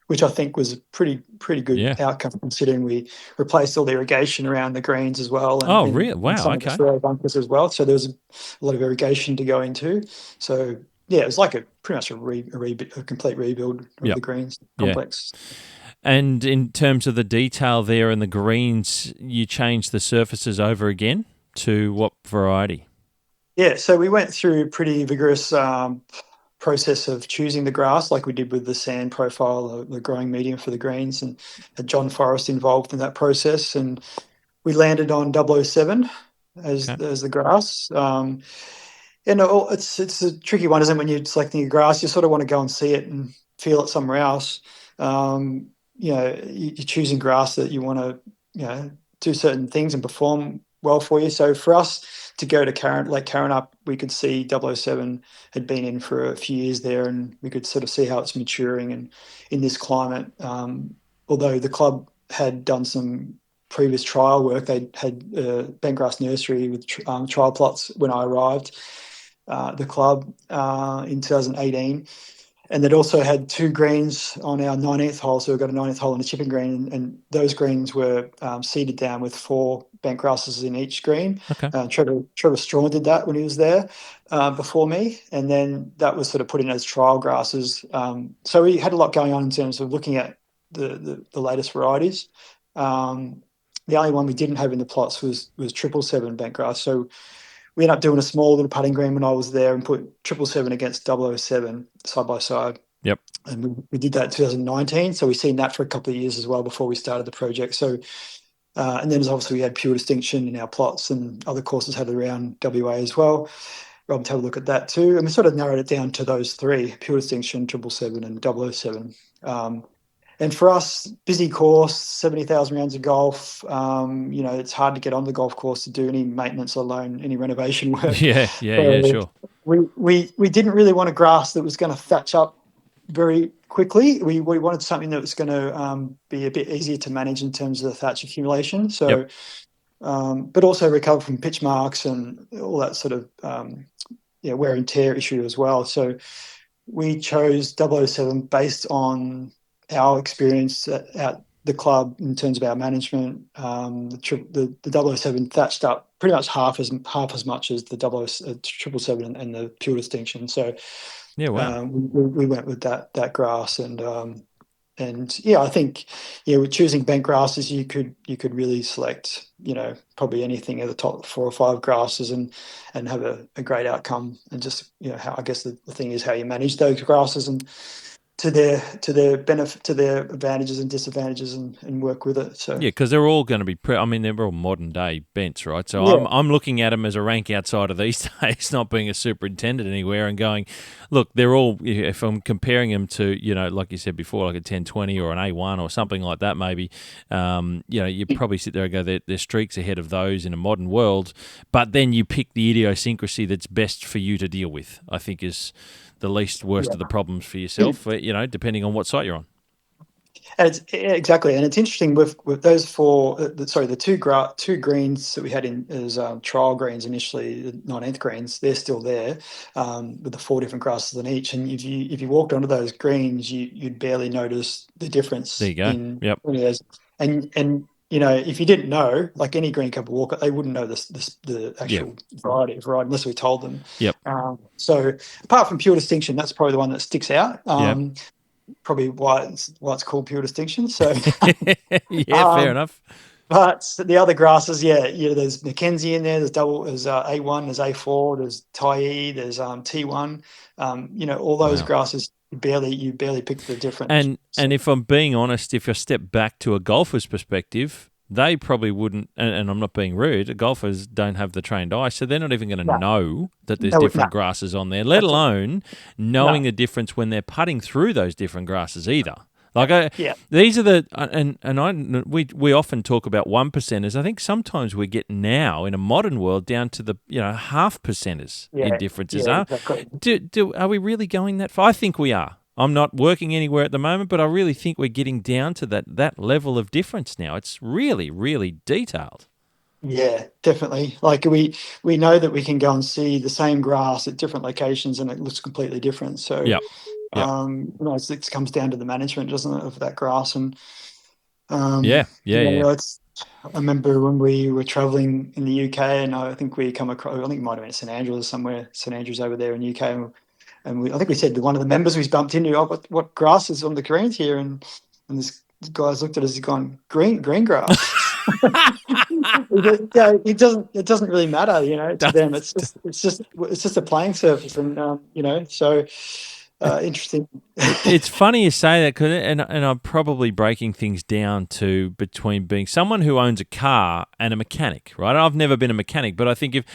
Which I think was a pretty good outcome, considering we replaced all the irrigation around the greens as well. And, really? Wow. And some of the fairway bunkers as well. So there was a lot of irrigation to go into. So it was like pretty much a complete rebuild of the greens complex. And in terms of the detail there and the greens, you changed the surfaces over again to what variety? Yeah, so we went through a pretty vigorous process of choosing the grass, like we did with the sand profile, the growing medium for the greens, and had John Forrest involved in that process. And we landed on 007 as the grass. And it's a tricky one, isn't it? When you're selecting your grass, you sort of want to go and see it and feel it somewhere else. You're choosing grass that you want to do certain things and perform well for you. So for us to go to Lake Karrinyup, we could see 007 had been in for a few years there, and we could sort of see how it's maturing and in this climate. Although the club had done some previous trial work, they had bentgrass nursery with trial plots when I arrived the club in 2018. And they'd also had 2 greens on our 19th hole. So we've got a 19th hole and a chipping green. And those greens were seeded down with 4 bent grasses in each green. Okay. Trevor Strawn did that when he was there before me. And then that was sort of put in as trial grasses. So we had a lot going on in terms of looking at the latest varieties. The only one we didn't have in the plots was 777 bent grass. So we ended up doing a small little putting green when I was there and put 777 against 007 side by side. Yep. And we did that in 2019. So we've seen that for a couple of years as well before we started the project. So, and then obviously we had pure distinction in our plots, and other courses had it around WA as well. Rob to have a look at that too. And we sort of narrowed it down to those 3, pure distinction, 777 and 007. And for us, busy course, 70,000 rounds of golf. It's hard to get on the golf course to do any maintenance, alone any renovation work. Yeah, sure. We didn't really want a grass that was going to thatch up very quickly. We wanted something that was going to be a bit easier to manage in terms of the thatch accumulation. So, but also recover from pitch marks and all that sort of wear and tear issue as well. So we chose 007 based on our experience at the club in terms of our management. The 007 thatched up pretty much half as much as the 777 and the pure distinction. So yeah, wow. We went with that grass, and I think with choosing bent grasses, you could really select probably anything at the top 4 or 5 grasses and have a great outcome. And just how I guess the thing is how you manage those grasses and to their benefit, to their advantages and disadvantages, and work with it. So yeah, because they're all going to be they're all modern day bents, right? So I'm looking at them as a rank outsider these days, not being a superintendent anywhere, and going, look, they're all, if I'm comparing them to like you said before, like a 1020 or an A1 or something like that, maybe you probably sit there and go, they're streaks ahead of those in a modern world, but then you pick the idiosyncrasy that's best for you to deal with, I think is the least worst of the problems for yourself, depending on what site you're on. And exactly, and it's interesting with those 4. The 2 greens that we had in as trial greens initially, the 19th greens, they're still there with the 4 different grasses on each. And if you walked onto those greens, you'd barely notice the difference. There you go. Yep. And if you didn't know, like any green couple walker, they wouldn't know the actual variety unless we told them. Yep. So apart from pure distinction, that's probably the one that sticks out. Probably why it's called pure distinction. So fair enough. But the other grasses, there's Mackenzie in there. There's A1, there's A4, there's Tyee, there's T1. All those grasses. You barely pick the difference. And if I'm being honest, if I step back to a golfer's perspective, they probably wouldn't, and I'm not being rude, golfers don't have the trained eye, so they're not even going to know that there's different grasses on there, let alone knowing the difference when they're putting through those different grasses either. These are we often talk about 1%ers. I think sometimes we get now in a modern world down to the half percenters in differences. Exactly. Are we really going that far? I think we are. I'm not working anywhere at the moment, but I really think we're getting down to that level of difference now. It's really, really detailed. Yeah, definitely. Like we know that we can go and see the same grass at different locations and it looks completely different. So Yep. It comes down to the management, doesn't it, of that grass? And I remember when we were traveling in the UK, and I think we come across, I think it might have been St Andrews somewhere, St Andrews over there in the UK, and I think we said to one of the members we bumped into, what grass is on the greens here? And this guy's looked at us, he's gone, green grass. It doesn't really matter, to them. It's just a playing surface, and so Interesting. It's funny you say that, and I'm probably breaking things down to between being someone who owns a car and a mechanic, right? I've never been a mechanic, but I think if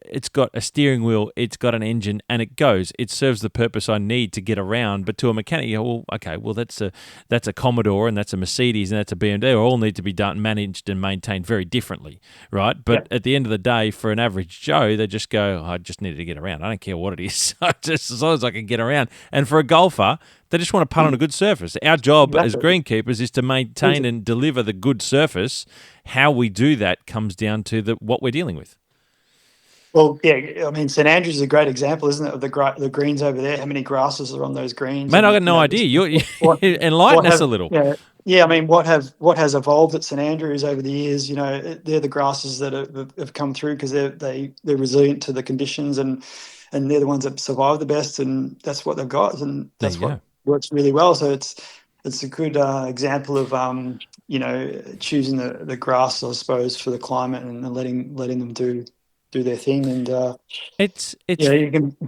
it's got a steering wheel, it's got an engine, and it serves the purpose I need to get around. But to a mechanic, you go, well, okay, well that's a Commodore and that's a Mercedes and that's a BMW. They all need to be done, managed, and maintained very differently, right? But at the end of the day, for an average Joe, they just go, I just need to get around. I don't care what it is, just as long as I can get around. And for a golfer, they just want to putt on a good surface. Our job as greenkeepers is to maintain and deliver the good surface. How we do that comes down to what we're dealing with. Well, yeah, I mean, St Andrews is a great example, isn't it, of the greens over there? How many grasses are on those greens? Man, I got no idea. You enlighten us a little. Yeah, I mean, what has evolved at St Andrews over the years? They're the grasses that have come through because they're resilient to the conditions, and they're the ones that survive the best, and that's what they've got, and that's what works really well. So it's a good example of choosing the grass, I suppose, for the climate and letting them do their thing, and it's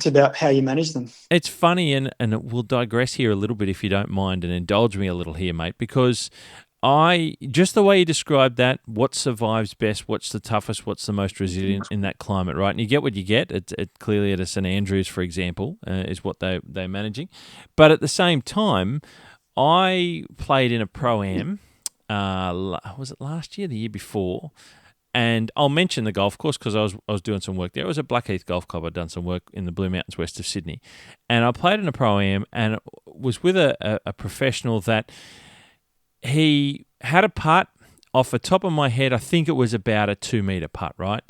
about how you manage them. It's funny, and we'll digress here a little bit if you don't mind, and indulge me a little here, mate, because just the way you described that, what survives best, what's the toughest, what's the most resilient in that climate, right? And you get what you get. It clearly at a St Andrews, for example, is what they're managing. But at the same time, I played in a Pro-Am, was it last year, the year before? And I'll mention the golf course because I was doing some work there. It was a Blackheath Golf Club. I'd done some work in the Blue Mountains west of Sydney. And I played in a Pro-Am and was with a professional that he had a putt off the top of my head. I think it was about a 2-meter putt, right?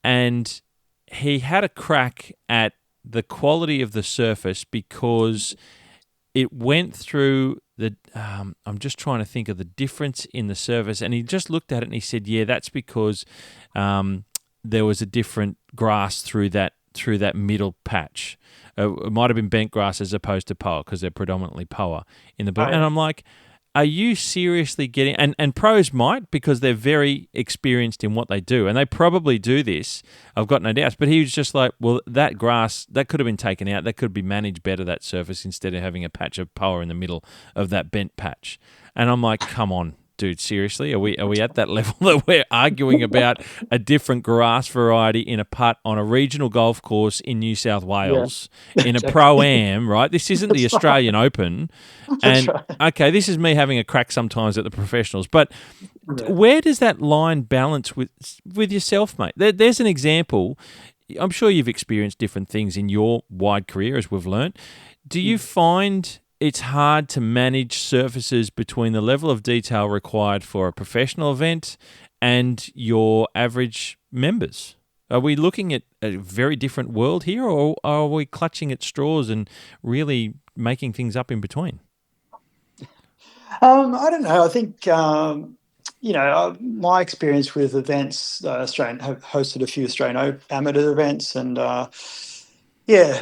And he had a crack at the quality of the surface because it went through I'm just trying to think of the difference in the surface, and he just looked at it and he said, "Yeah, that's because there was a different grass through that middle patch. It might have been bent grass as opposed to poa because they're predominantly poa in the blue." And I'm like, are you seriously getting... And pros might because they're very experienced in what they do, and they probably do this, I've got no doubts. But he was just like, well, that grass, that could have been taken out. That could be managed better, that surface, instead of having a patch of poa in the middle of that bent patch. And I'm like, come on, dude, seriously? Are we at that level that we're arguing about a different grass variety in a putt on a regional golf course in New South Wales in a Pro-Am, right? This isn't the Australian Open. And, okay, this is me having a crack sometimes at the professionals. But where does that line balance with yourself, mate? There's an example. I'm sure you've experienced different things in your wide career, as we've learned. Do you find it's hard to manage surfaces between the level of detail required for a professional event and your average members? Are we looking at a very different world here, or are we clutching at straws and really making things up in between? I don't know. I think, my experience with events, Australian, have hosted a few Australian amateur events and,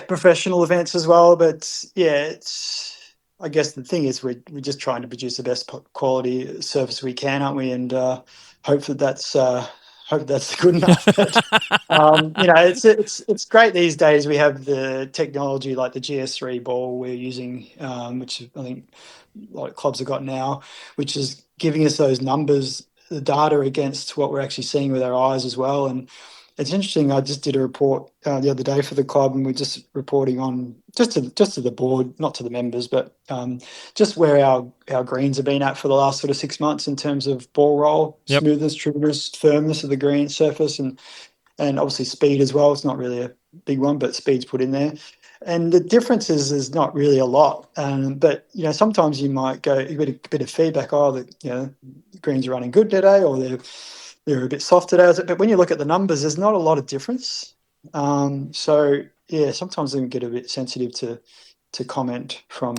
professional events as well. But, I guess the thing is we're just trying to produce the best quality service we can, aren't we? And hope that's good enough. But, it's great these days. We have the technology like the GS3 ball we're using, which I think a lot of clubs have got now, which is giving us those numbers, the data against what we're actually seeing with our eyes as well. And it's interesting. I just did a report the other day for the club, and we're just reporting on just to the board, not to the members, but just where our greens have been at for the last sort of 6 months in terms of ball roll, smoothness, true-ness, firmness of the green surface, and obviously speed as well. It's not really a big one, but speed's put in there. And the difference is not really a lot. But, sometimes you might get a bit of feedback, the greens are running good today, or they're a bit soft today. But when you look at the numbers, there's not a lot of difference. Sometimes they can get a bit sensitive to comment from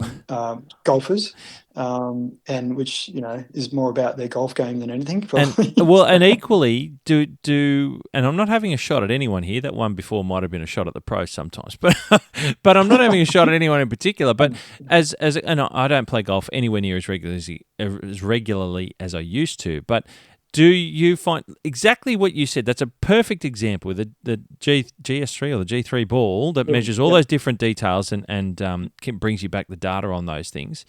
golfers, and which is more about their golf game than anything. Probably. And equally, and I'm not having a shot at anyone here. That one before might have been a shot at the pros sometimes, but I'm not having a shot at anyone in particular. But and I don't play golf anywhere near as regularly as I used to. But Do you find exactly what you said? That's a perfect example with the GS3 or the G3 ball that measures all those different details and brings you back the data on those things.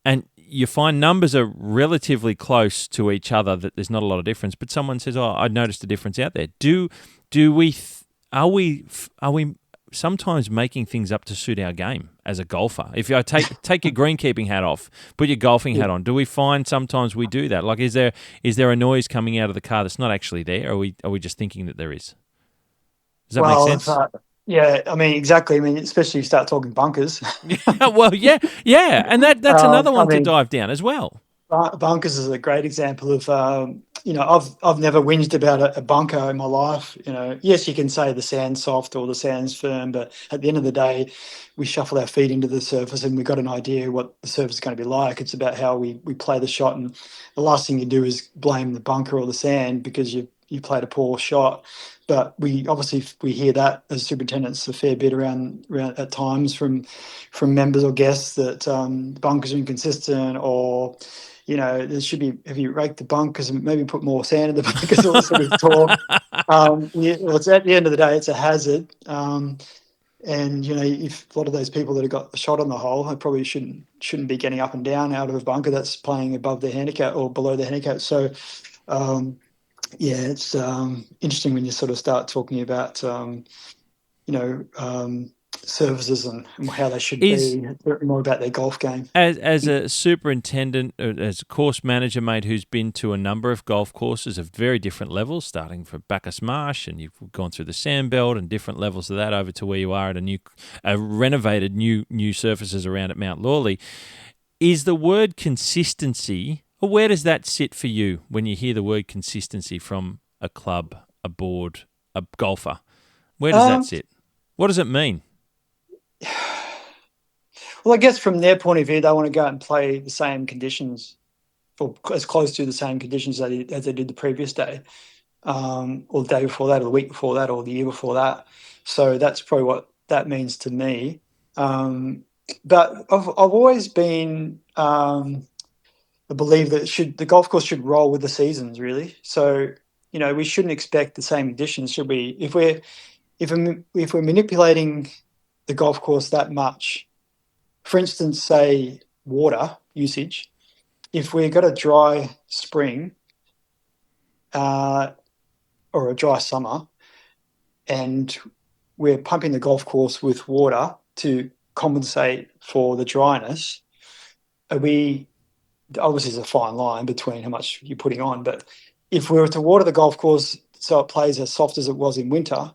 And you find numbers are relatively close to each other, that there's not a lot of difference. But someone says, "Oh, I noticed a difference out there." Are we sometimes making things up to suit our game as a golfer? If I take your greenkeeping hat off, put your golfing hat on, do we find sometimes we do that? Like, is there a noise coming out of the car that's not actually there, or are we just thinking that there is? Does that make sense? Yeah, I mean, exactly. I mean, especially if you start talking bunkers. Well, yeah, and that's another one to dive down as well. Bunkers is a great example of, I've never whinged about a bunker in my life. Yes, you can say the sand's soft or the sand's firm, but at the end of the day, we shuffle our feet into the surface and we've got an idea what the surface is going to be like. It's about how we play the shot, and the last thing you do is blame the bunker or the sand because you played a poor shot. But we hear that as superintendents a fair bit around at times from members or guests that bunkers are inconsistent, or there should be, have you raked the bunkers and maybe put more sand in the bunkers, all this sort of talk. Well, it's at the end of the day, it's a hazard. And if a lot of those people that have got the shot on the hole, they probably shouldn't be getting up and down out of a bunker that's playing above their handicap or below their handicap. So, it's interesting when you sort of start talking about, services and how they should be more about their golf game. As a superintendent, as a course manager, mate, who's been to a number of golf courses of very different levels, starting from Bacchus Marsh, and you've gone through the Sandbelt and different levels of that over to where you are at a renovated new surfaces around at Mount Lawley. Is the word consistency, or where does that sit for you when you hear the word consistency from a club, a board, a golfer? Where does that sit? What does it mean? Well, I guess from their point of view, they want to go out and play the same conditions, or as close to the same conditions as they did the previous day, or the day before that, or the week before that, or the year before that. So that's probably what that means to me. But I've always been a believer that the golf course should roll with the seasons, really. So we shouldn't expect the same conditions, should we? If we're manipulating the golf course that much, for instance, say water usage, if we've got a dry spring or a dry summer and we're pumping the golf course with water to compensate for the dryness, obviously there's a fine line between how much you're putting on, but if we were to water the golf course so it plays as soft as it was in winter,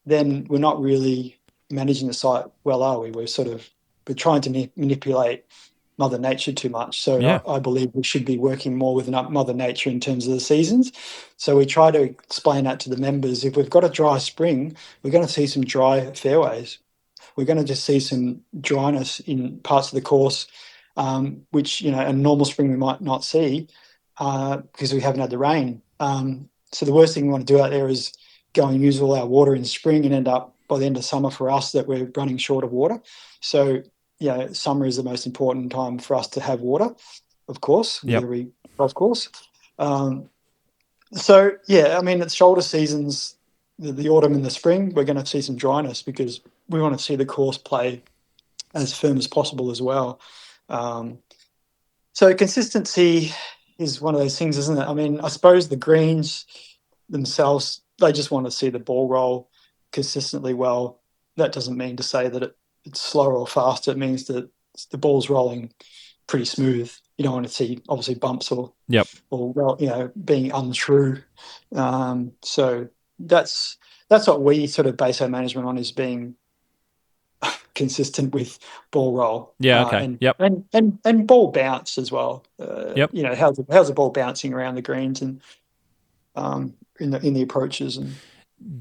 then we're not really managing the site well, are we? We're trying to manipulate Mother Nature too much. So yeah. I believe we should be working more with Mother Nature in terms of the seasons. So we try to explain that to the members. If we've got a dry spring, we're going to see some dry fairways. We're going to just see some dryness in parts of the course, which, a normal spring we might not see because we haven't had the rain. So the worst thing we want to do out there is go and use all our water in spring and end up by the end of summer for us that we're running short of water. So, summer is the most important time for us to have water, of course, with every golf course. It's shoulder seasons, the autumn and the spring, we're going to see some dryness because we want to see the course play as firm as possible as well. So consistency is one of those things, isn't it? I mean, I suppose the greens themselves, they just want to see the ball roll consistently well. That doesn't mean to say that it's slower or faster. It means that the ball's rolling pretty smooth. You don't want to see obviously bumps or being untrue. So that's what we sort of base our management on, is being consistent with ball roll. And ball bounce as well. How's the ball bouncing around the greens and in the approaches and.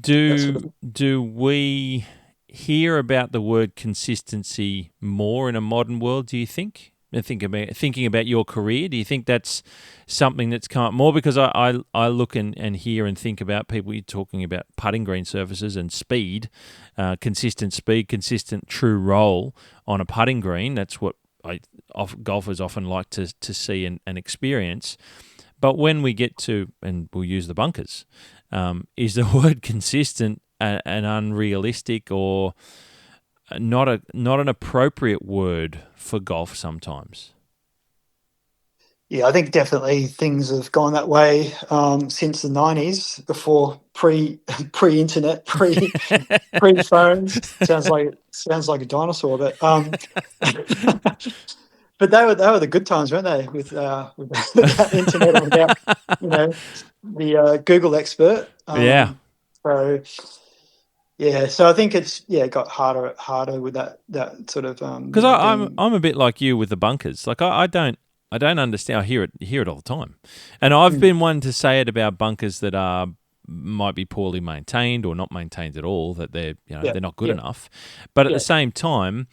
Do we hear about the word consistency more in a modern world, do you think? Thinking about your career, do you think that's something that's come up more? Because I look and hear and think about people talking about putting green surfaces and speed, consistent true roll on a putting green. That's what golfers often like to see and experience. But when we get to, and we'll use the bunkers, is the word consistent and unrealistic, or not an appropriate word for golf sometimes? Yeah, I think definitely things have gone that way since the '90s, before pre-internet, pre phones. Sounds like a dinosaur, but but they were the good times, weren't they? Without internet and without you know the Google expert. Yeah, So yeah, so I think it got harder with that sort of because I'm being. I'm a bit like you with the bunkers. Like I don't understand. I hear it all the time, and I've Mm, been one to say it about bunkers that might be poorly maintained or not maintained at all. That yeah, they're not good yeah, enough. But at the yeah, same time,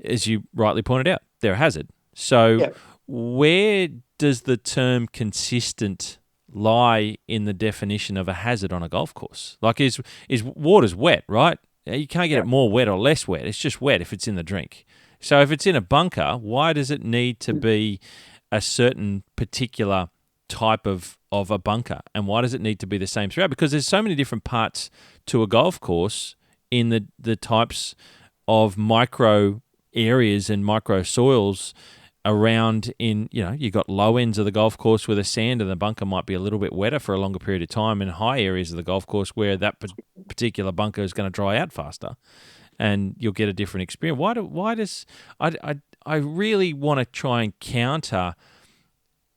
as you rightly pointed out, they're a hazard. So yeah. where does the term consistent lie in the definition of a hazard on a golf course? Like is water's wet, right? You can't get Yeah. it more wet or less wet. It's just wet if it's in the drink. So if it's in a bunker, why does it need to be a certain particular type of a bunker? And why does it need to be the same throughout? Because there's so many different parts to a golf course in the types of micro areas and micro soils around you got low ends of the golf course where the sand and the bunker might be a little bit wetter for a longer period of time, and high areas of the golf course where that particular bunker is going to dry out faster, and you'll get a different experience. Why does I really want to try and counter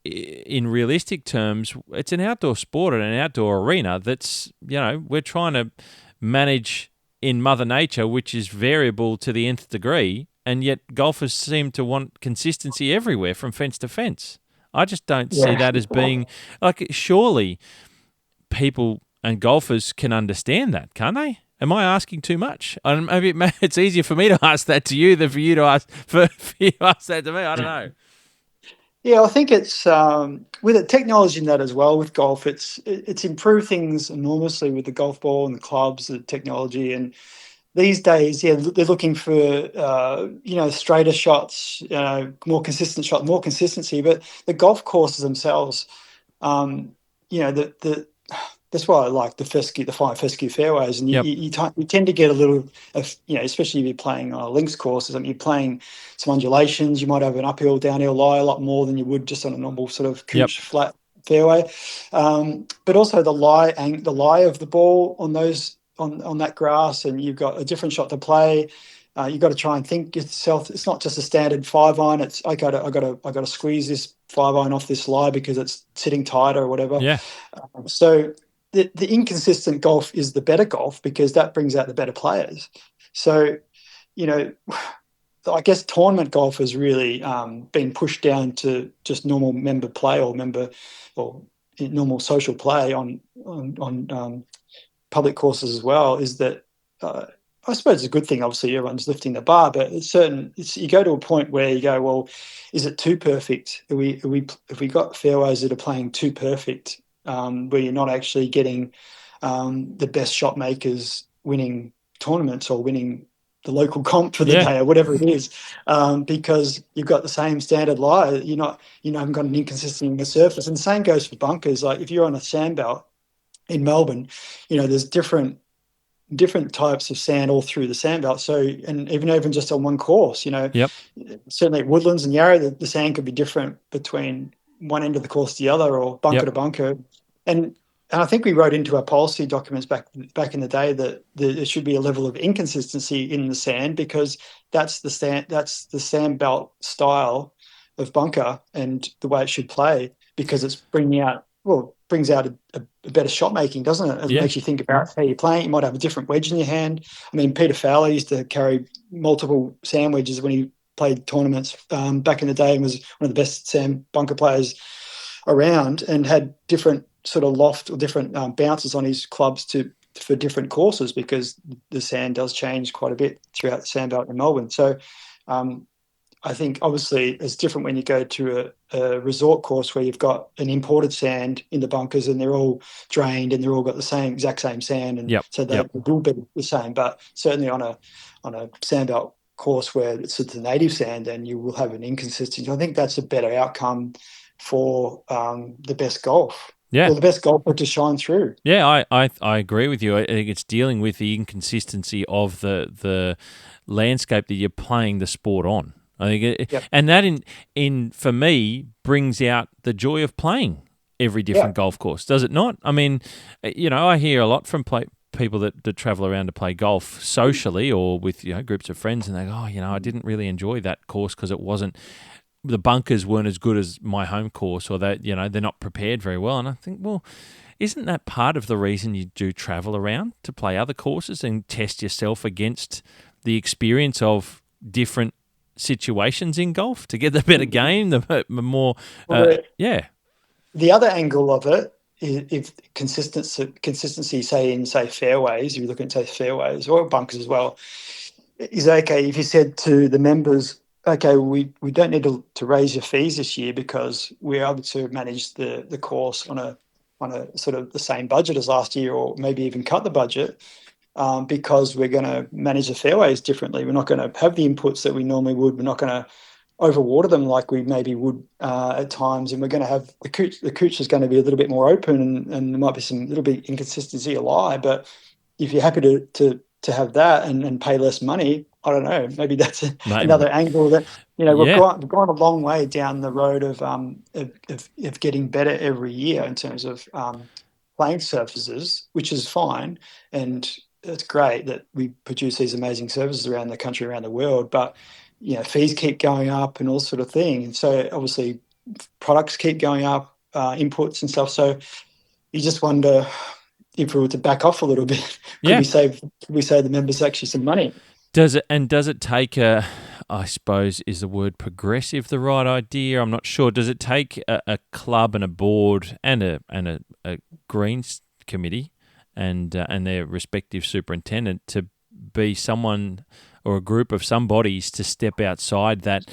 in realistic terms. It's an outdoor sport and an outdoor arena that's we're trying to manage in Mother Nature, which is variable to the nth degree, and yet golfers seem to want consistency everywhere from fence to fence. I just don't see Yeah. that as being like, surely people and golfers can understand that, can't they? Am I asking too much? And maybe it's easier for me to ask that to you than for you to ask for you to ask that to me. I don't know. Yeah, I think it's with the technology in that as well. With golf, it's improved things enormously with the golf ball and the clubs, the technology. And these days, yeah, they're looking for straighter shots, more consistent shot, more consistency. But the golf courses themselves, um, the that's why I like the 5 fescue fairways, and Yep. you tend to get a little, especially if you're playing on a links course. I mean, you're playing some undulations. You might have an uphill, downhill lie a lot more than you would just on a normal sort of Yep. cooch flat fairway. But also the lie of the ball on those on that grass, and you've got a different shot to play. You've got to try and think yourself. It's not just a standard 5-iron. It's I got to squeeze this 5-iron off this lie because it's sitting tighter or whatever. Yeah. So the inconsistent golf is the better golf because that brings out the better players. So, you know, I guess tournament golf has really been pushed down to just normal member play or normal social play on public courses as well. Is that I suppose it's a good thing. Obviously, everyone's lifting the bar, but you go to a point where you go, well, is it too perfect? Have we got fairways that are playing too perfect, where you're not actually getting the best shot makers winning tournaments or winning the local comp for the Yeah. day or whatever it is, because you've got the same standard lie. Haven't got an inconsistency in the surface. And the same goes for bunkers. Like if you're on a Sandbelt in Melbourne, there's different types of sand all through the Sandbelt. So, and even just on one course, Yep. certainly at Woodlands and Yarra, the sand could be different between one end of the course to the other, or bunker Yep. to bunker. And I think we wrote into our policy documents back in the day that there should be a level of inconsistency in the sand because that's the Sandbelt style of bunker and the way it should play because it's brings out a better shot making, doesn't it? It Yeah. makes you think about how you're playing. You might have a different wedge in your hand. I mean, Peter Fowler used to carry multiple sand wedges when he played tournaments back in the day and was one of the best sand bunker players around and had different sort of loft or different bounces on his clubs for different courses because the sand does change quite a bit throughout the Sandbelt in Melbourne. So I think obviously it's different when you go to a resort course where you've got an imported sand in the bunkers and they're all drained and they're all got the exact same sand, and Yep. so they Yep. will be the same. But certainly on a Sandbelt course where it's the native sand, then you will have an inconsistency. I think that's a better outcome for the best golf, Yeah. or the best golfer to shine through. Yeah, I agree with you. I think it's dealing with the inconsistency of the landscape that you're playing the sport on. I think, Yep. and that in for me brings out the joy of playing every different golf course, does it not? I mean, I hear a lot from people that travel around to play golf socially or with groups of friends, and they go, I didn't really enjoy that course because it wasn't. The bunkers weren't as good as my home course, or that they're not prepared very well. And I think, well, isn't that part of the reason you do travel around to play other courses and test yourself against the experience of different situations in golf to get the better game, the more, yeah. The other angle of it is if consistency, say fairways, if you're looking at say fairways or bunkers as well, is okay. If you said to the members, okay, we don't need to raise your fees this year because we're able to manage the course on a sort of the same budget as last year, or maybe even cut the budget, because we're going to manage the fairways differently. We're not going to have the inputs that we normally would. We're not going to overwater them like we maybe would at times, and we're going to have the cooch is going to be a little bit more open, and there might be some little bit inconsistency or lie. But if you're happy to have that and pay less money, I don't know, maybe that's another angle that we've gone a long way down the road of getting better every year in terms of playing surfaces, which is fine, and it's great that we produce these amazing services around the country, around the world, but fees keep going up and all sort of thing. And so obviously products keep going up, inputs and stuff. So you just wonder if we were to back off a little bit, could we save the members actually some money? Does it take I suppose, is the word progressive the right idea? I'm not sure. Does it take a club and a board and a greens committee and their respective superintendent to be someone or a group of some bodies to step outside that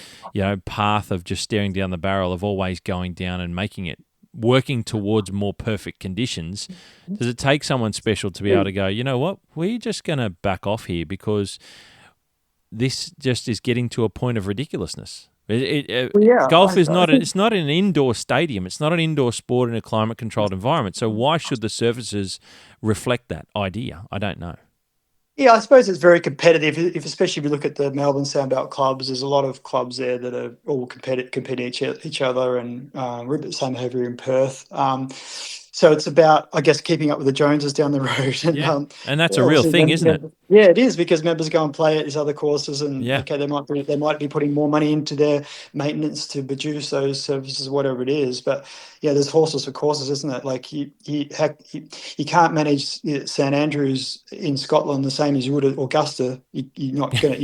path of just staring down the barrel of always going down and making it working towards more perfect conditions? Does it take someone special to be able to go, you know what, we're just going to back off here because this just is getting to a point of ridiculousness? Golf is not. It's not an indoor stadium. It's not an indoor sport in a climate-controlled environment. So why should the surfaces reflect that idea? I don't know. Yeah, I suppose it's very competitive. Especially if you look at the Melbourne Sandbelt clubs, there's a lot of clubs there that are all competing each other, and we're a bit the same behaviour in Perth. So it's about, I guess, keeping up with the Joneses down the road. And, and that's a real thing, isn't it? Yeah, it is, because members go and play at these other courses, and okay, they might be putting more money into their maintenance to produce those services, whatever it is. But there's horses for courses, isn't it? Like you can't manage St Andrews in Scotland the same as you would at Augusta. You're not going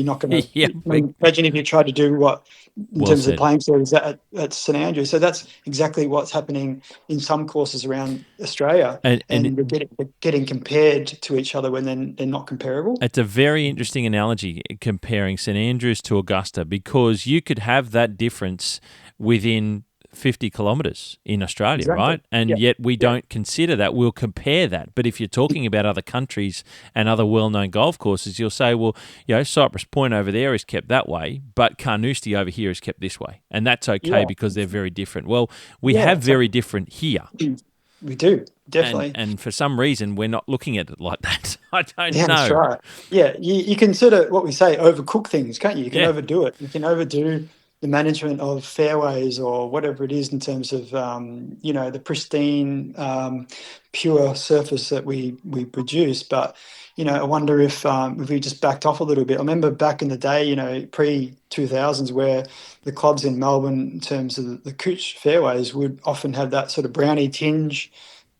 to. Imagine if you tried to do what in terms of playing service at St Andrews. So that's exactly what's happening in some courses around Australia, and they're getting compared to each other when they're not comparable. It's a very interesting analogy comparing St Andrews to Augusta, because you could have that difference within 50 kilometres in Australia, right? And yet we don't consider that. We'll compare that. But if you're talking about other countries and other well-known golf courses, you'll say, well, Cypress Point over there is kept that way, but Carnoustie over here is kept this way. And that's okay because they're very different. Well, we have very different here. We do, definitely. And for some reason, we're not looking at it like that. I don't know. That's right. Yeah, you can sort of, what we say, overcook things, can't you? You can overdo it. You can overdo the management of fairways or whatever it is in terms of, the pristine, pure surface that we produce. But, I wonder if we just backed off a little bit. I remember back in the day, pre-2000s, where the clubs in Melbourne, in terms of the cooch fairways, would often have that sort of brownie tinge,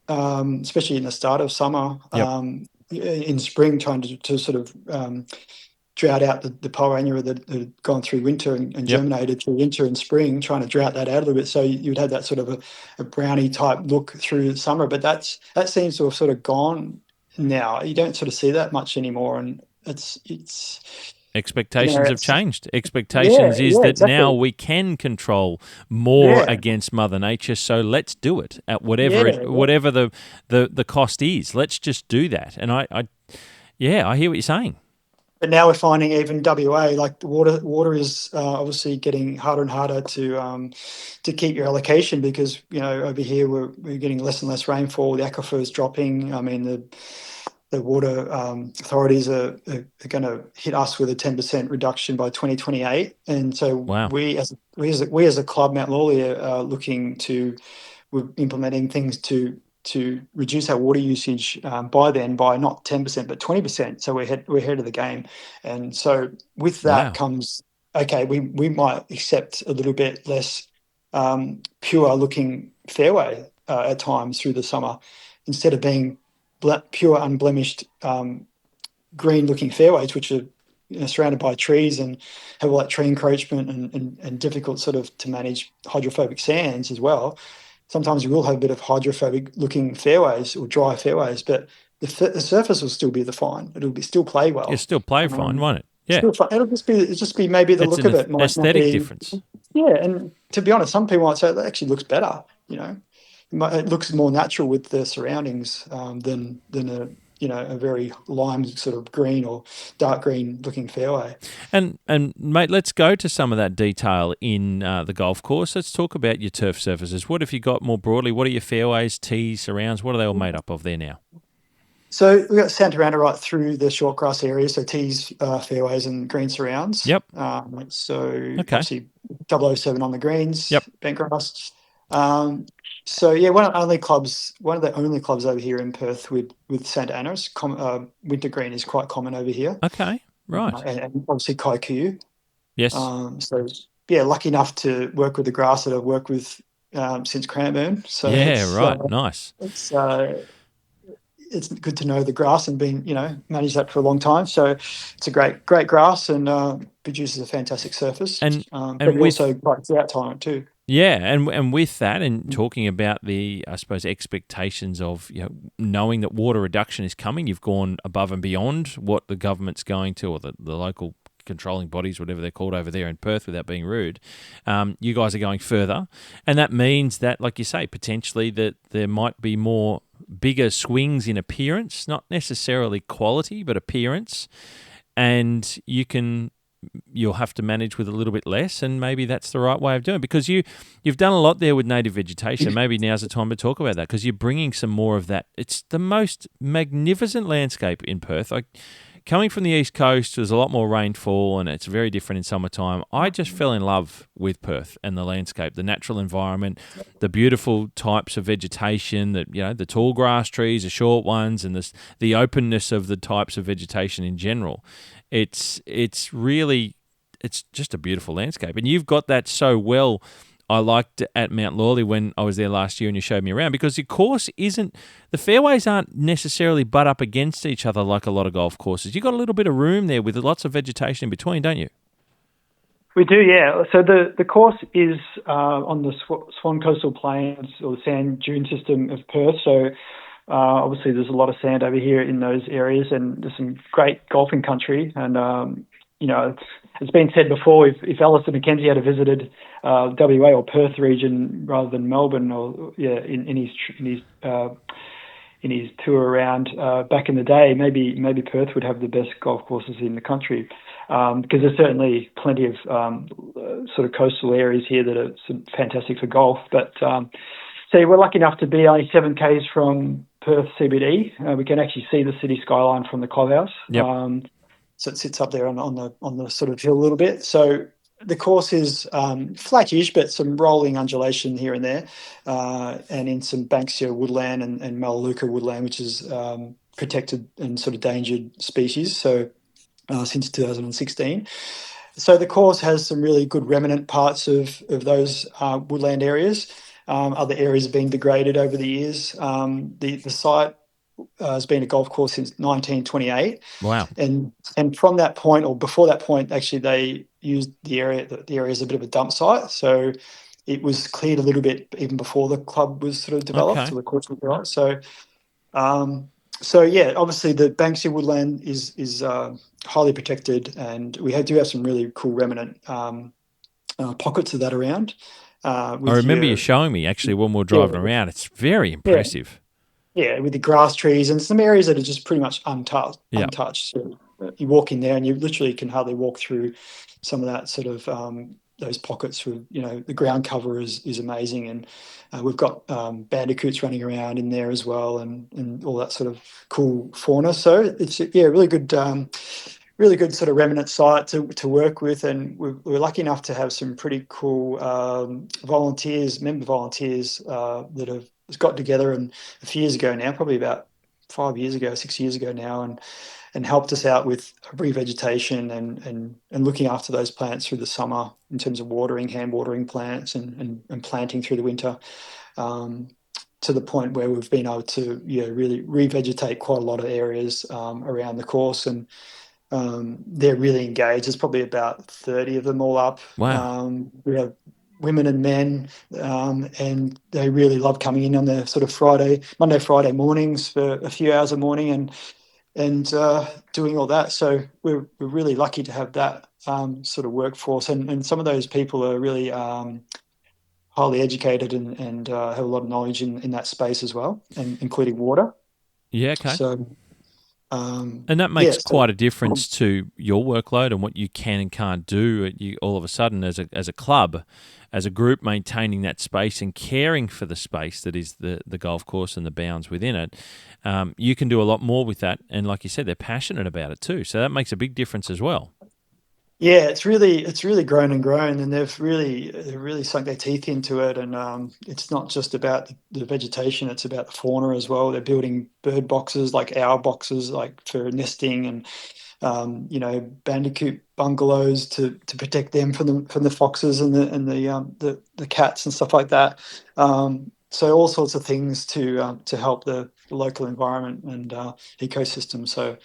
especially in the start of summer, in spring, trying to sort of drought out the pyrannua that had gone through winter and germinated through winter and spring, trying to drought that out a little bit. So you'd have that sort of a brownie type look through summer. But that seems to have sort of gone now. You don't sort of see that much anymore, and it's expectations have changed. Expectations is that now we can control more against Mother Nature, so let's do it at whatever the cost is. Let's just do that. And I hear what you're saying. But now we're finding even WA, like the water is obviously getting harder and harder to keep your allocation because over here we're getting less and less rainfall. The aquifer is dropping. I mean the water authorities are going to hit us with a 10% reduction by 2028, and so Wow. we as a club, Mount Lawley, are looking to we're implementing things to reduce our water usage by not 10% but 20%. So we're ahead of the game, and so with that comes we might accept a little bit less pure looking fairway at times through the summer instead of being pure unblemished green looking fairways, which are surrounded by trees and have all that tree encroachment and difficult sort of to manage hydrophobic sands as well. Sometimes you will have a bit of hydrophobic looking fairways or dry fairways, but the surface will still be fine. It'll still play well. It'll still play fine, won't it? Yeah. Still fun. It'll just be maybe the look of it might aesthetic not be, difference. Yeah, and to be honest, some people might say that actually looks better. It looks more natural with the surroundings than a very lime sort of green or dark green looking fairway. And mate, let's go to some of that detail in the golf course. Let's talk about your turf surfaces. What have you got more broadly? What are your fairways, tees, surrounds? What are they all made up of there now? So we've got sand around right through the short grass area, so tees, fairways and green surrounds. Yep. Obviously 007 on the greens, yep. bent grass. So yeah, one of the only clubs over here in Perth with Santa Ana's. Winter green is quite common over here. Okay, right. And obviously Kaiku. Yes. So yeah, lucky enough to work with the grass that I've worked with since Cranbourne. So yeah, right. Nice. It's good to know the grass and manage that for a long time. So it's a great grass and produces a fantastic surface. But also quite drought tolerant too. Yeah, and with that, and talking about the, I suppose, expectations of knowing that water reduction is coming, you've gone above and beyond what the government's going to, or the local controlling bodies, whatever they're called over there in Perth, without being rude. You guys are going further, and that means that, like you say, potentially that there might be more bigger swings in appearance, not necessarily quality, but appearance, and you'll have to manage with a little bit less, and maybe that's the right way of doing it, because you've done a lot there with native vegetation. Maybe now's the time to talk about that, because you're bringing some more of that. It's the most magnificent landscape in Perth. Coming from the East Coast, there's a lot more rainfall and it's very different in summertime. I just fell in love with Perth and the landscape, the natural environment, the beautiful types of vegetation, that the tall grass trees, the short ones, and the openness of the types of vegetation in general. It's just a beautiful landscape, and you've got that so well. I liked at Mount Lawley when I was there last year and you showed me around, because the course the fairways aren't necessarily butt up against each other like a lot of golf courses. You've got a little bit of room there with lots of vegetation in between, don't you? We do, yeah. So the course is on the Swan Coastal Plains, or the sand dune system of Perth. So obviously there's a lot of sand over here in those areas, and there's some great golfing country. And it's been said before, if Alistair Mackenzie had visited WA or Perth region rather than Melbourne, or in his tour around back in the day, maybe Perth would have the best golf courses in the country, because there's certainly plenty of sort of coastal areas here that are fantastic for golf. But so we're lucky enough to be only 7 k's from Perth CBD. We can actually see the city skyline from the clubhouse. Yep. So it sits up there on the sort of hill a little bit. So the course is flattish, but some rolling undulation here and there, and in some Banksia woodland and Melaleuca woodland, which is protected and sort of endangered species. So since 2016. So the course has some really good remnant parts of those woodland areas. Other areas have been degraded over the years. The site has been a golf course since 1928. Wow. And from that point, or before that point, actually they used the area as a bit of a dump site. So it was cleared a little bit even before the club was sort of developed. Okay. So the course was developed. So yeah, obviously the Banksia woodland is highly protected, and we do have some really cool remnant pockets of that around. I remember you showing me actually when we were driving around. It's very impressive. Yeah, with the grass trees and some areas that are just pretty much untouched. So, you walk in there and you literally can hardly walk through some of that sort of those pockets with, the ground cover is amazing, and we've got bandicoots running around in there as well, and all that sort of cool fauna. So it's really good sort of remnant site to work with, and we're lucky enough to have some pretty cool member volunteers that have got together and a few years ago now, probably about 5 years ago, 6 years ago now, and helped us out with revegetation and looking after those plants through the summer in terms of hand watering plants and planting through the winter, to the point where we've been able to really revegetate quite a lot of areas around the course, and they're really engaged. There's probably about 30 of them all up. Wow. We have women and men, and they really love coming in on the sort of Monday, Friday mornings for a few hours a morning and doing all that. So we're really lucky to have that sort of workforce, and some of those people are really highly educated and have a lot of knowledge in that space as well, and including water. Yeah, okay. So And that yeah, makes so quite a difference to your workload and what you can and can't do. You all of a sudden, as a club, as a group, maintaining that space and caring for the space that is the golf course and the bounds within it, you can do a lot more with that. And like you said, they're passionate about it too. So that makes a big difference as well. yeah, it's really grown and grown, and they've really sunk their teeth into it. And it's not just about the vegetation; it's about the fauna as well. They're building bird boxes, like our boxes, like for nesting, and bandicoot bungalows to protect them from the foxes and the cats and stuff like that. So all sorts of things to help the local environment and ecosystem. So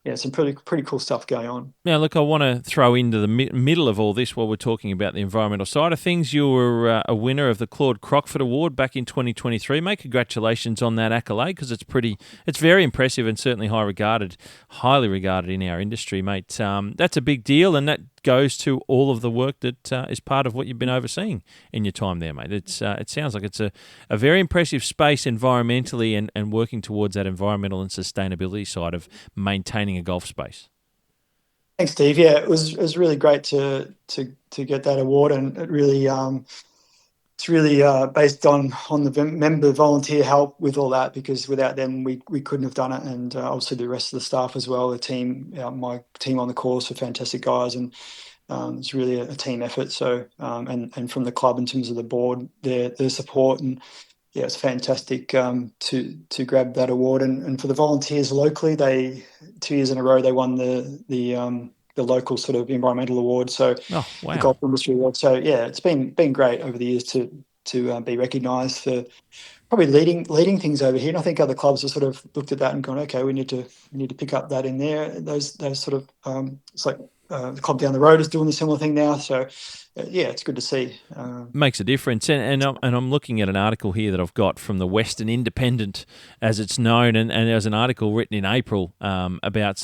yeah, some pretty cool stuff going on. Now, look, I want to throw into the middle of all this while we're talking about the environmental side of things. You were a winner of the Claude Crockford Award back in 2023. Mate, congratulations on that accolade, because it's very impressive and certainly highly regarded in our industry, mate. That's a big deal, and that goes to all of the work that is part of what you've been overseeing in your time there, mate. It sounds like it's a very impressive space environmentally and working towards that environmental and sustainability side of maintaining a golf space. Thanks, Steve. Yeah, it was really great to get that award, and it's really based on the member volunteer help with all that, because without them we couldn't have done it, and obviously the rest of the staff as well. The team, my team on the course, are fantastic guys, and it's really a team effort. So and from the club in terms of the board, their support, and yeah, it's fantastic to grab that award. And for the volunteers locally, they 2 years in a row they won the local sort of environmental award. So Oh, the wow. golf industry award. So yeah, it's been great over the years to be recognised for probably leading things over here. And I think other clubs have sort of looked at that and gone, okay, we need to pick up that in there. Those sort of it's like the club down the road is doing a similar thing now. So yeah, it's good to see. Makes a difference. And I'm looking at an article here that I've got from the Western Independent, as it's known, and there's an article written in April about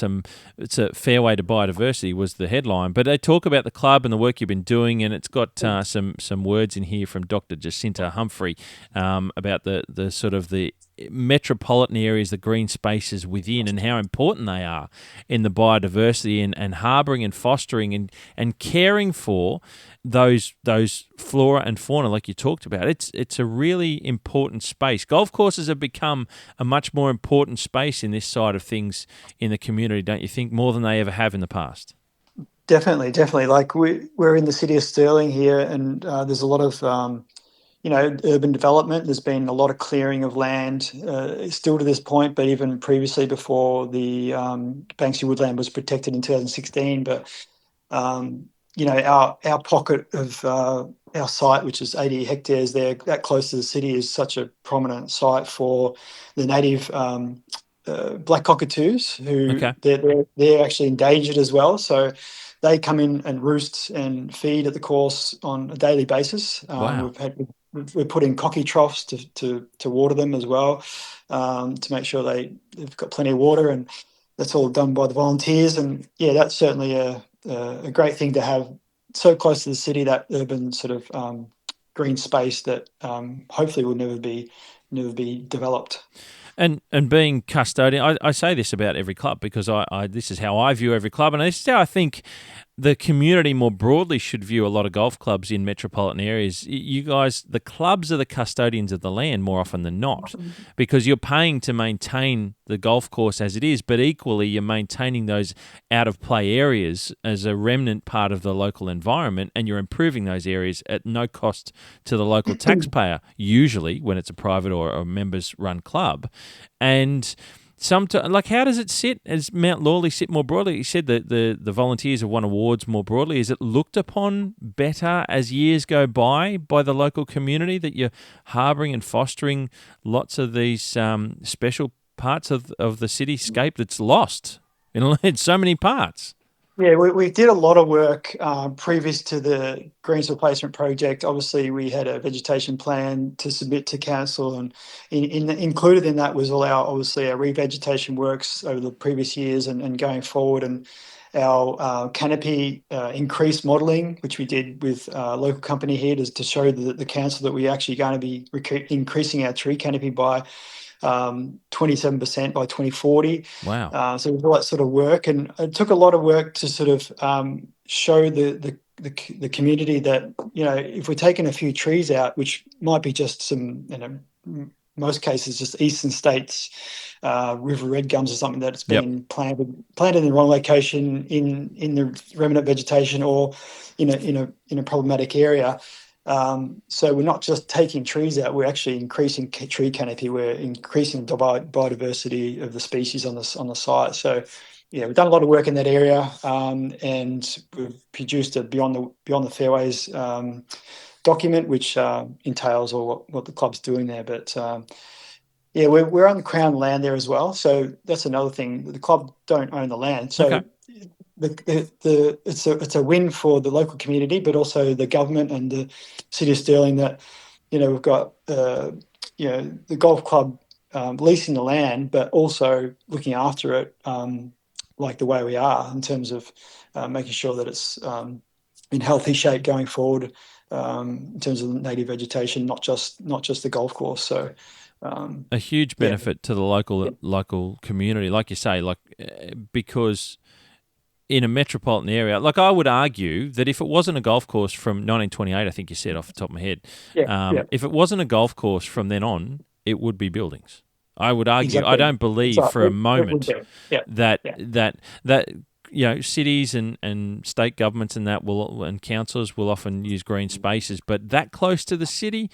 it's a fairway to biodiversity was the headline, but they talk about the club and the work you've been doing, and it's got some words in here from Dr. Jacinta Humphrey about the sort of the metropolitan areas, the green spaces within, and how important they are in the biodiversity and harbouring and fostering and caring for those flora and fauna, like you talked about. It's a really important space. Golf courses have become a much more important space in this side of things in the community, don't you think, more than they ever have in the past? Definitely. Like we're in the city of Stirling here, and there's a lot of urban development. There's been a lot of clearing of land, still to this point, but even previously before the Banksy Woodland was protected in 2016. But our pocket of our site, which is 80 hectares there, that close to the city, is such a prominent site for the native black cockatoos, who Okay. they're actually endangered as well. So they come in and roost and feed at the course on a daily basis. Wow. We've put in cocky troughs to water them as well, to make sure they've got plenty of water, and that's all done by the volunteers. And yeah, that's certainly a great thing to have so close to the city, that urban sort of green space that hopefully will never be developed. And being custodian, I say this about every club because I this is how I view every club, and this is how I think the community more broadly should view a lot of golf clubs in metropolitan areas. You guys, the clubs are the custodians of the land more often than not, because you're paying to maintain the golf course as it is, but equally you're maintaining those out of play areas as a remnant part of the local environment, and you're improving those areas at no cost to the local taxpayer, usually when it's a private or a members run club. And how does it sit? As Mount Lawley sit more broadly? You said that the volunteers have won awards more broadly. Is it looked upon better as years go by the local community, that you're harbouring and fostering lots of these special parts of the cityscape that's lost in so many parts? Yeah, we did a lot of work previous to the Greens Replacement Project. Obviously, we had a vegetation plan to submit to council, and included in that was all our revegetation works over the previous years and going forward, and our canopy increased modelling, which we did with a local company here to show the council that we're actually going to be increasing our tree canopy by 27% by 2040. Wow. So all that sort of work, and it took a lot of work to sort of show the community that, if we're taking a few trees out, which might be just some, most cases just eastern states river red gums or something that's been planted in the wrong location in the remnant vegetation or in a problematic area. So we're not just taking trees out, we're actually increasing tree canopy, we're increasing the biodiversity of the species on the site. So yeah, we've done a lot of work in that area, and we've produced a Beyond the Fairways document, which entails all what the club's doing there. But yeah, we're on the Crown land there as well. So that's another thing. The club don't own the land. So okay. It's a win for the local community, but also the government and the City of Stirling that, we've got, the golf club leasing the land, but also looking after it like the way we are in terms of making sure that it's in healthy shape going forward in terms of native vegetation, not just the golf course. So a huge benefit to the local community, like you say, because in a metropolitan area, I would argue that if it wasn't a golf course from 1928, I think you said off the top of my head, if it wasn't a golf course from then on, it would be buildings. I would argue. Exactly. I don't believe for a moment that cities and state governments and councils will often use green spaces, but that close to the city,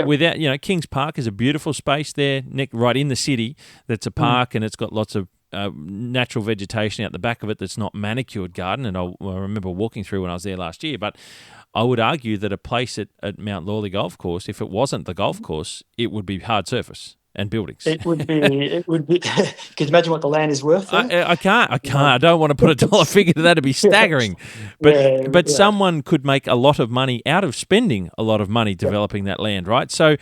without Kings Park is a beautiful space there, right in the city. That's a park and it's got lots of natural vegetation out the back of it that's not manicured garden, and I remember walking through when I was there last year. But I would argue that a place at Mount Lawley Golf Course, if it wasn't the golf course, it would be hard surface and buildings. It would be. Can you imagine what the land is worth there? I can't. I don't want to put a dollar figure to that. It'd be staggering. But someone could make a lot of money out of spending a lot of money developing that land, right? So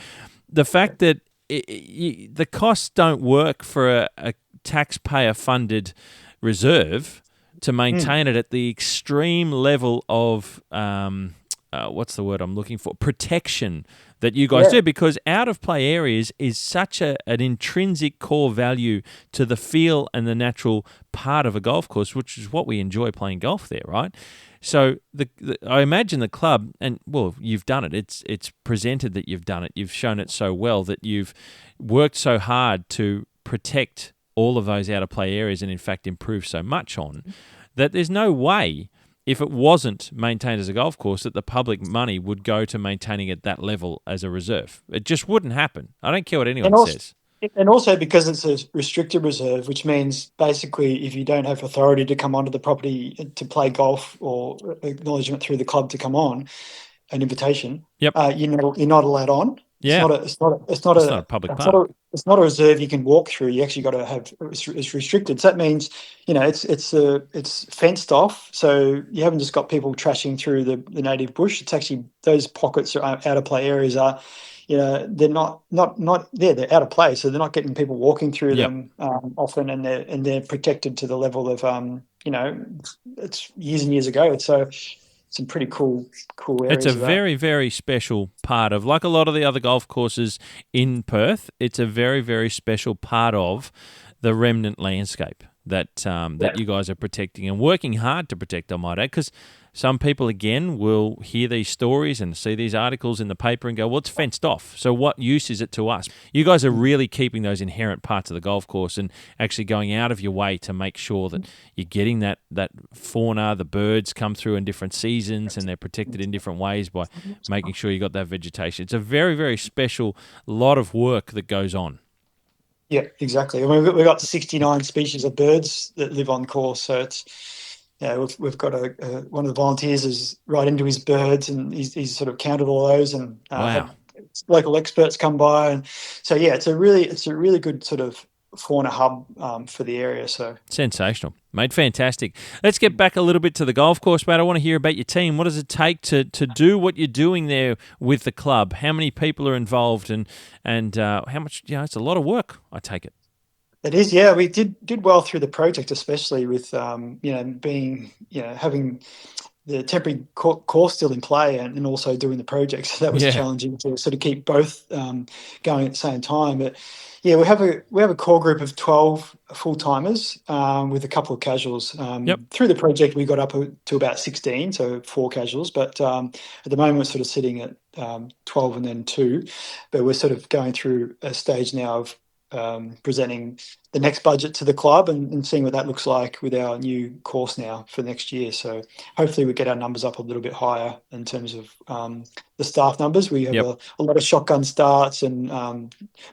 the fact that the costs don't work for a taxpayer-funded reserve to maintain it at the extreme level of what's the word I'm looking for? Protection that you guys do, because out-of-play areas is such an intrinsic core value to the feel and the natural part of a golf course, which is what we enjoy playing golf there, right? So I imagine the club, and well, you've done it. It's presented that you've done it. You've shown it so well that you've worked so hard to protect all of those out-of-play areas and, in fact, improve so much on that there's no way, if it wasn't maintained as a golf course, that the public money would go to maintaining it at that level as a reserve. It just wouldn't happen. I don't care what anyone says. And also because it's a restricted reserve, which means basically if you don't have authority to come onto the property to play golf or acknowledgement through the club to come on, an invitation, you're not allowed on. Yeah. It's not a public park. It's not a reserve you can walk through. You actually got to have it's restricted. So that means it's fenced off. So you haven't just got people trashing through the native bush. It's actually those pockets or out of play areas are, they're not there. They're out of play. So they're not getting people walking through them often, and they're protected to the level of it's years and years ago. So some pretty cool It's a areas of that. very, very special part of, like a lot of the other golf courses in Perth, it's a very, very special part of the remnant landscape that you guys are protecting and working hard to protect, I might add, because some people, again, will hear these stories and see these articles in the paper and go, well, it's fenced off. So what use is it to us? You guys are really keeping those inherent parts of the golf course and actually going out of your way to make sure that you're getting that fauna, the birds come through in different seasons and they're protected in different ways by making sure you got that vegetation. It's a very, very special lot of work that goes on. Yeah, exactly. I mean, we've got 69 species of birds that live on course, so we've got one of the volunteers is right into his birds, and he's sort of counted all those, and Wow. had local experts come by, and so it's a really good sort of fauna hub for the area. So sensational, mate. Fantastic. Let's get back a little bit to the golf course, mate. I want to hear about your team. What does it take to do what you're doing there with the club? How many people are involved, and how much? It's a lot of work, I take it. It is, yeah. We did well through the project, especially with being having the temporary course still in play and also doing the project. So that was Yeah. challenging to sort of keep both going at the same time. But yeah, we have a core group of 12 full timers with a couple of casuals. Yep. Through the project, we got up to about 16, so 4 casuals. But at the moment, we're sort of sitting at 12 and then 2. But we're sort of going through a stage now of presenting the next budget to the club and seeing what that looks like with our new course now for next year. So hopefully we get our numbers up a little bit higher in terms of the staff numbers. We have a lot of shotgun starts and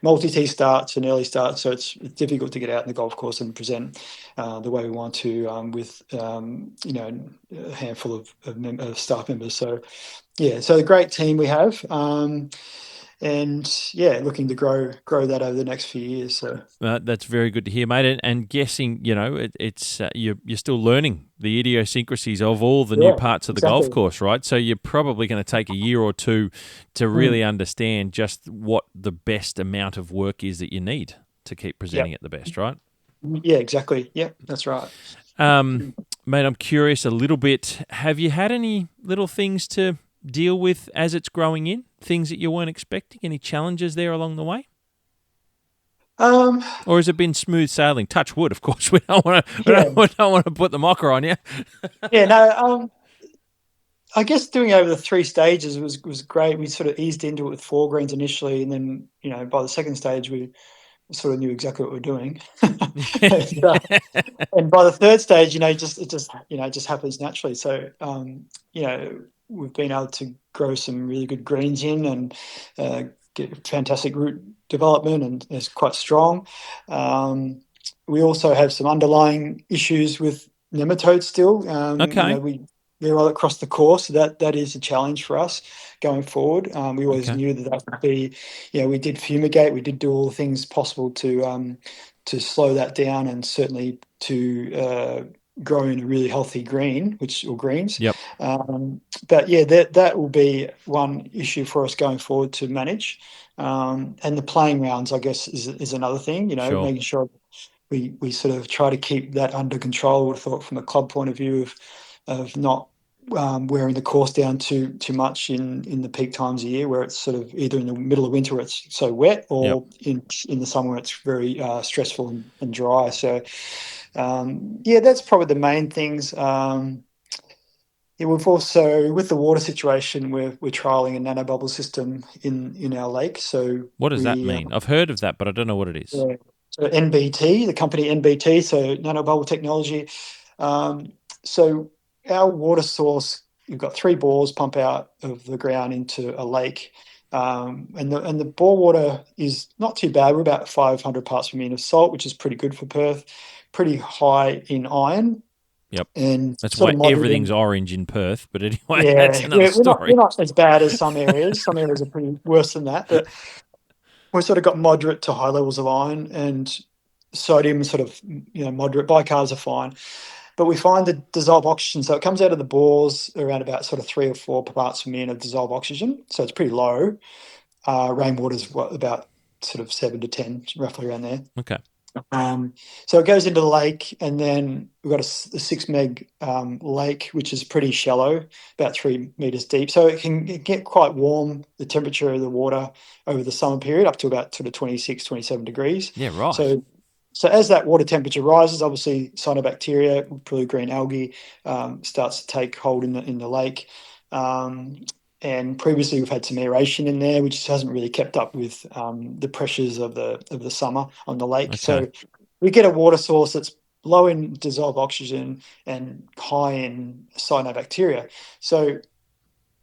multi-tee starts and early starts, so it's difficult to get out in the golf course and present the way we want to with a handful of staff members. So so a great team we have. And looking to grow that over the next few years. So that's very good to hear, mate. And guessing, it's you're still learning the idiosyncrasies of all the new parts of the golf course, right? So you're probably going to take a year or two to really understand just what the best amount of work is that you need to keep presenting it the best, right? Yeah, exactly. Yeah, that's right. Mate, I'm curious a little bit. Have you had any little things to deal with as it's growing in? Things that you weren't expecting? Any challenges there along the way? Or has it been smooth sailing? Touch wood, of course. We don't want to put the mocker on you. I guess doing over the 3 stages was great. We sort of eased into it with 4 greens initially, and then by the second stage we sort of knew exactly what we were doing. And by the third stage, it just happens naturally. So we've been able to grow some really good greens in and get fantastic root development, and it's quite strong. We also have some underlying issues with nematodes still. They're all across the course. So that is a challenge for us going forward. We always knew that would be, we did fumigate, we did do all the things possible to slow that down, and certainly to grow in a really healthy green, or greens. Yep. But yeah, that will be one issue for us going forward to manage. And the playing rounds, I guess, is another thing. Making sure we sort of try to keep that under control. I thought from a club point of view of not wearing the course down too much in the peak times of year, where it's sort of either in the middle of winter where it's so wet, or in the summer where it's very stressful and dry. So that's probably the main things. We've also, with the water situation, we're trialling a nanobubble system in our lake. So what does that mean? I've heard of that, but I don't know what it is. Yeah. So NBT, the company NBT, so nanobubble technology. So our water source, you've got 3 bores pump out of the ground into a lake. And the bore water is not too bad. We're about 500 parts per million of salt, which is pretty good for Perth. Pretty high in iron. Yep. And that's why everything's orange in Perth. But anyway, that's another story. We're not as bad as some areas. Some areas are pretty worse than that. But we've sort of got moderate to high levels of iron, and sodium sort of moderate. Bicarbs are fine. But we find the dissolved oxygen, so it comes out of the bores around about sort of 3 or 4 parts per million of dissolved oxygen. So it's pretty low. Rainwater's about sort of 7 to 10, roughly around there. Okay. So it goes into the lake, and then we've got a 6 meg lake, which is pretty shallow, about 3 meters deep. So it can get quite warm, the temperature of the water over the summer period, up to about sort of 26, 27 degrees. Yeah, right. So as that water temperature rises, obviously cyanobacteria, blue-green algae, starts to take hold in the lake. And previously we've had some aeration in there, which hasn't really kept up with the pressures of the summer on the lake. Okay. So we get a water source that's low in dissolved oxygen and high in cyanobacteria. So,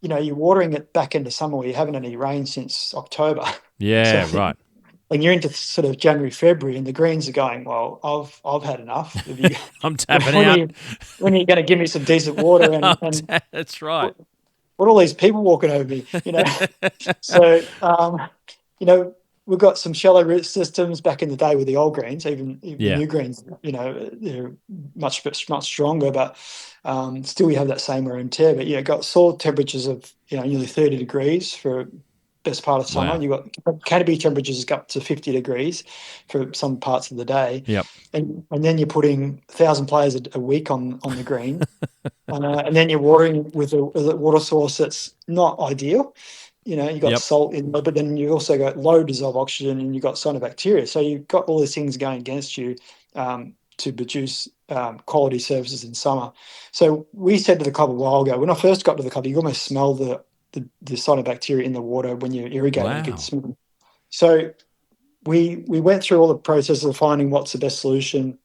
you're watering it back into summer where you haven't had any rain since October. Yeah, So, right. and you're into sort of January, February, and the greens are going, well, I've had enough. I'm tapping out. When are you going to give me some decent water? And That's right. what are all these people walking over me? So we've got some shallow root systems back in the day with the old greens, even the new greens. They're much stronger, but still you have that same wear and tear. But got soil temperatures of nearly 30 degrees for best part of summer. Wow. You've got canopy temperatures up to 50 degrees for some parts of the day. Yep. And then you're putting 1,000 players a week on the green. And then you're watering with a water source that's not ideal. You've got salt in there, but then you've also got low dissolved oxygen and you've got cyanobacteria. So you've got all these things going against you to produce quality services in summer. So we said to the club a while ago, when I first got to the club, you almost smell the cyanobacteria in the water when you irrigate. Wow. You can smell. So we went through all the processes of finding what's the best solution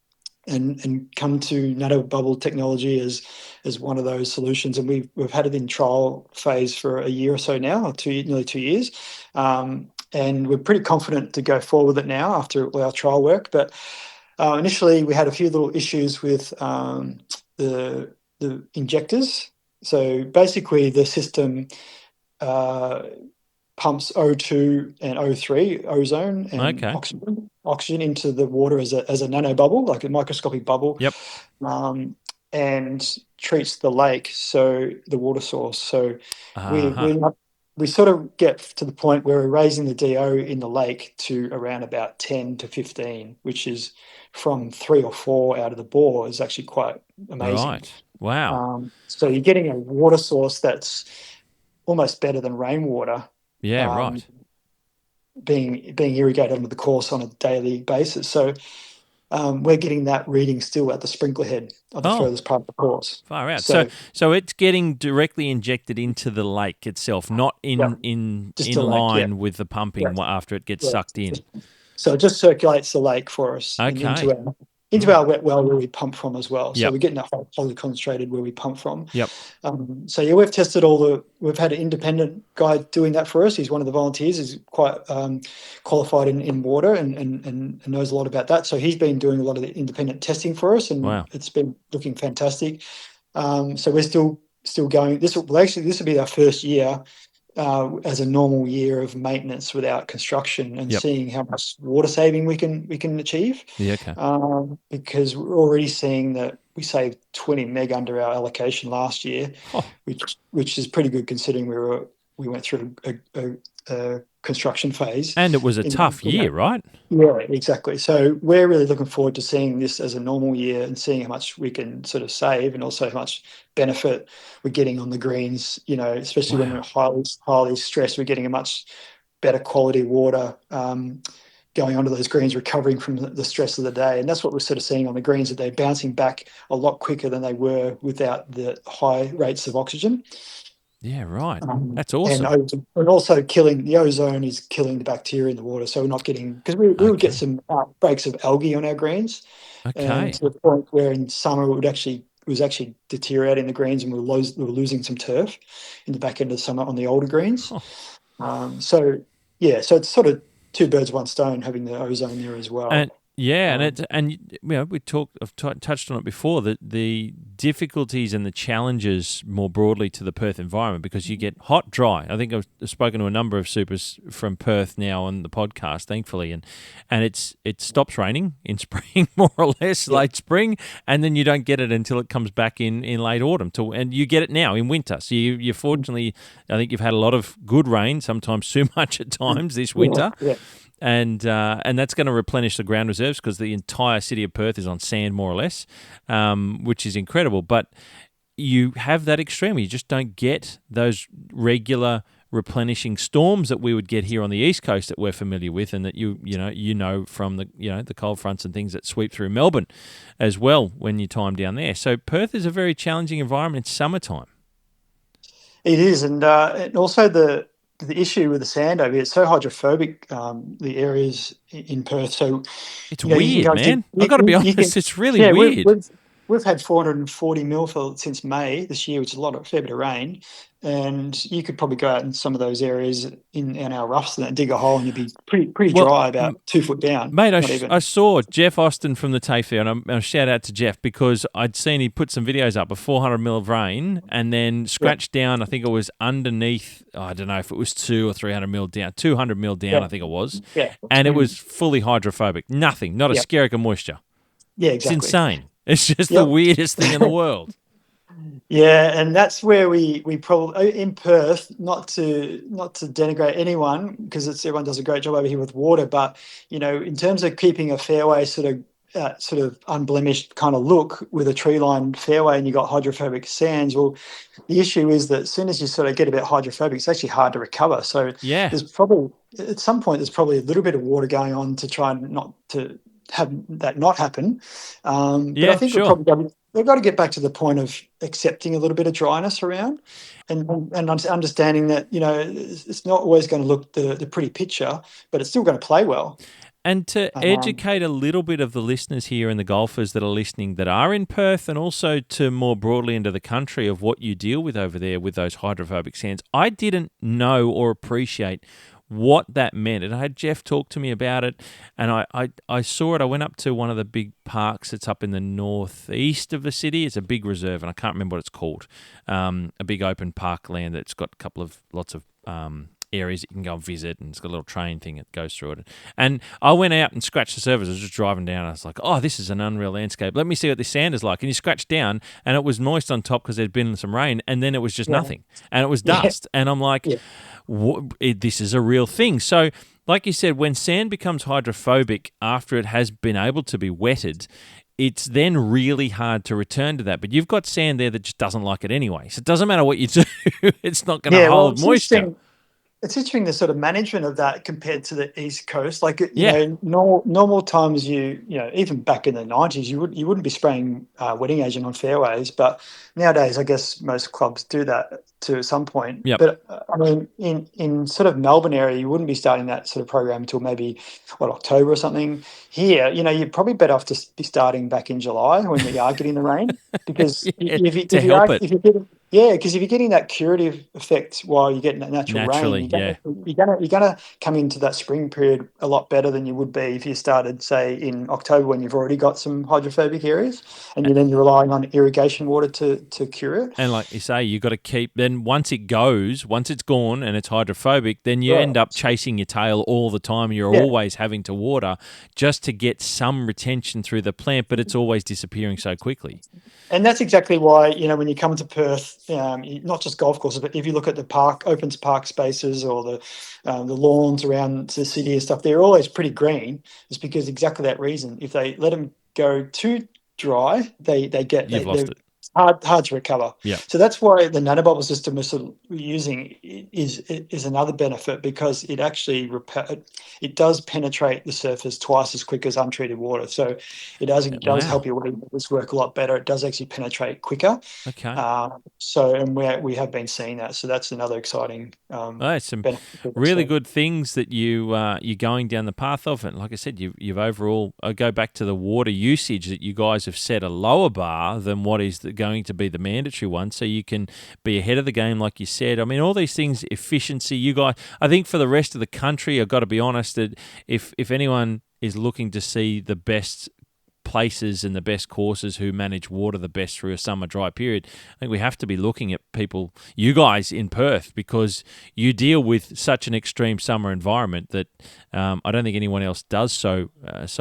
and come to nanobubble technology as one of those solutions. And we've had it in trial phase for a year or so now, or nearly 2 years. And we're pretty confident to go forward with it now after our trial work. But initially we had a few little issues with the injectors. So basically the system pumps O2 and O3, ozone and oxygen into the water as a nanobubble, like a microscopic bubble. Yep. And treats the lake, so the water source. So we sort of get to the point where we're raising the DO in the lake to around about 10 to 15, which is from 3 or 4 out of the bore, is actually quite amazing. Right. Wow. So you're getting a water source that's almost better than rainwater. Yeah, right. Being irrigated under the course on a daily basis. So we're getting that reading still at the sprinkler head of the furthest part of the course. Far out. So it's getting directly injected into the lake itself, not in line with the pumping after it gets sucked in. So it just circulates the lake for us into our wet well where we pump from as well. So we're getting that highly concentrated where we pump from. Yep. We've tested we've had an independent guy doing that for us. He's one of the volunteers. He's quite qualified in water and knows a lot about that. So he's been doing a lot of the independent testing for us, and it's been looking fantastic. So we're still going. This will be our first year as a normal year of maintenance without construction, and seeing how much water saving we can achieve. Yeah, okay. Because we're already seeing that we saved 20 meg under our allocation last year, which is pretty good considering we went through a construction phase. And it was a tough year, right? Yeah, exactly. So we're really looking forward to seeing this as a normal year and seeing how much we can sort of save, and also how much benefit we're getting on the greens, especially when we're highly stressed. We're getting a much better quality water going onto those greens, recovering from the stress of the day. And that's what we're sort of seeing on the greens, that they're bouncing back a lot quicker than they were without the high rates of oxygen. Yeah, right. That's awesome. And also the ozone is killing the bacteria in the water. So we're not getting, because we would get some outbreaks of algae on our greens. Okay. And to the point where in summer it was actually deteriorating the greens, and we were losing some turf in the back end of the summer on the older greens. So it's sort of two birds, one stone, having the ozone there as well. I've touched on it before, that the difficulties and the challenges more broadly to the Perth environment, because you get hot, dry. I think I've spoken to a number of supers from Perth now on the podcast, thankfully, and it stops raining in spring, more or less, late spring, and then you don't get it until it comes back in late autumn, and you get it now in winter. So you fortunately, I think you've had a lot of good rain, sometimes too much at times this winter. and that's going to replenish the ground reserves because the entire city of Perth is on sand more or less, which is incredible. But you have that extreme. You just don't get those regular replenishing storms that we would get here on the east coast that we're familiar with, and that you know from the cold fronts and things that sweep through Melbourne as well when you time down there. So Perth is a very challenging environment in summertime. It is, and also the issue with the sand over here, it's so hydrophobic, the areas in Perth. So it's weird, man. I've got to be honest, it's really weird. We've had 440 mil since May this year, which is a fair bit of rain. And you could probably go out in some of those areas in our roughs and dig a hole, and you'd be pretty dry, about 2 foot down. Mate, I saw Jeff Austin from the TAFE, and I shout out to Jeff because I'd seen he put some videos up of 400 mil of rain and then scratched down, I think it was underneath, I don't know if it was 200 or 300 mil down, 200 mil down, I think it was. Yeah. And it was fully hydrophobic. Nothing, not a skerrick of moisture. Yeah, exactly. It's insane. It's just the weirdest thing in the world. Yeah, and that's where we probably in Perth, not to denigrate anyone, because everyone does a great job over here with water, but in terms of keeping a fairway sort of unblemished kind of look with a tree lined fairway, and you got hydrophobic sands. Well, the issue is that as soon as you sort of get a bit hydrophobic, it's actually hard to recover. So there's probably at some point a little bit of water going on to try not to have that not happen. But I think we've got to get back to the point of accepting a little bit of dryness around, and understanding that it's not always going to look the pretty picture, but it's still going to play well. And to educate a little bit of the listeners here and the golfers that are listening that are in Perth, and also to more broadly into the country of what you deal with over there with those hydrophobic sands, I didn't know or appreciate what that meant. And I had Jeff talk to me about it, and I saw it. I went up to one of the big parks that's up in the northeast of the city. It's a big reserve, and I can't remember what it's called. A big open parkland that's got lots of areas you can go and visit, and it's got a little train thing that goes through it. And I went out and scratched the surface. I was just driving down. I was like, oh, this is an unreal landscape. Let me see what this sand is like. And you scratch down, and it was moist on top because there'd been some rain, and then it was just nothing. And it was dust. And I'm like, this is a real thing. So, like you said, when sand becomes hydrophobic after it has been able to be wetted, it's then really hard to return to that. But you've got sand there that just doesn't like it anyway. So it doesn't matter what you do. It's not going to hold moisture. It's interesting the sort of management of that compared to the East Coast. Like, normal times, even back in the 90s, you wouldn't be spraying wetting agent on fairways. But nowadays, I guess most clubs do that to some point. Yep. But I mean, in sort of Melbourne area, you wouldn't be starting that sort of program until maybe October or something. Here, you're probably better off to be starting back in July when we are getting the rain, because because if you're getting that curative effect while you're getting that natural rain, you're gonna come into that spring period a lot better than you would be if you started, say, in October when you've already got some hydrophobic areas, and you're relying on irrigation water to cure it. And like you say, you've got to keep. Then once it's gone and it's hydrophobic, then you end up chasing your tail all the time. You're always having to water just to get some retention through the plant, but it's always disappearing so quickly. And that's exactly why, when you come to Perth, not just golf courses, but if you look at the open park spaces or the lawns around the city and stuff, they're always pretty green. It's because exactly that reason. If they let them go too dry, you've lost it. Hard to recover. Yeah. So that's why the nanobubble system we're using is another benefit, because it actually it does penetrate the surface twice as quick as untreated water. So it does help your weeds work a lot better. It does actually penetrate quicker. Okay. And we have been seeing that. So that's another exciting. Some really good things that you're going down the path of. And like I said, you've overall go back to the water usage that you guys have set a lower bar than what is going to be the mandatory one, so you can be ahead of the game, like you said. I mean, all these things, efficiency, you guys, I think for the rest of the country, I've got to be honest, that if anyone is looking to see the best places and the best courses who manage water the best through a summer dry period. I think we have to be looking at people, you guys in Perth, because you deal with such an extreme summer environment that I don't think anyone else does so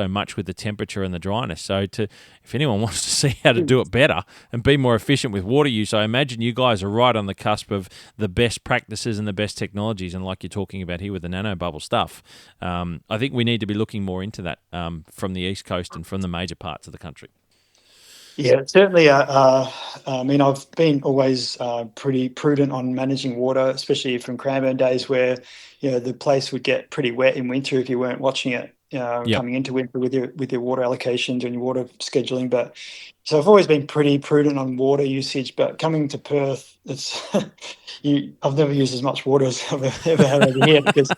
much with the temperature and the dryness. So if anyone wants to see how to do it better and be more efficient with water use, I imagine you guys are right on the cusp of the best practices and the best technologies. And like you're talking about here with the nanobubble stuff, I think we need to be looking more into that from the East Coast and from the major parts of the country. Yeah, certainly. I mean, I've been always pretty prudent on managing water, especially from Cranbourne days where, the place would get pretty wet in winter if you weren't watching it coming into winter with your water allocations and your water scheduling. But so I've always been pretty prudent on water usage. But coming to Perth, I've never used as much water as I've ever had over here because.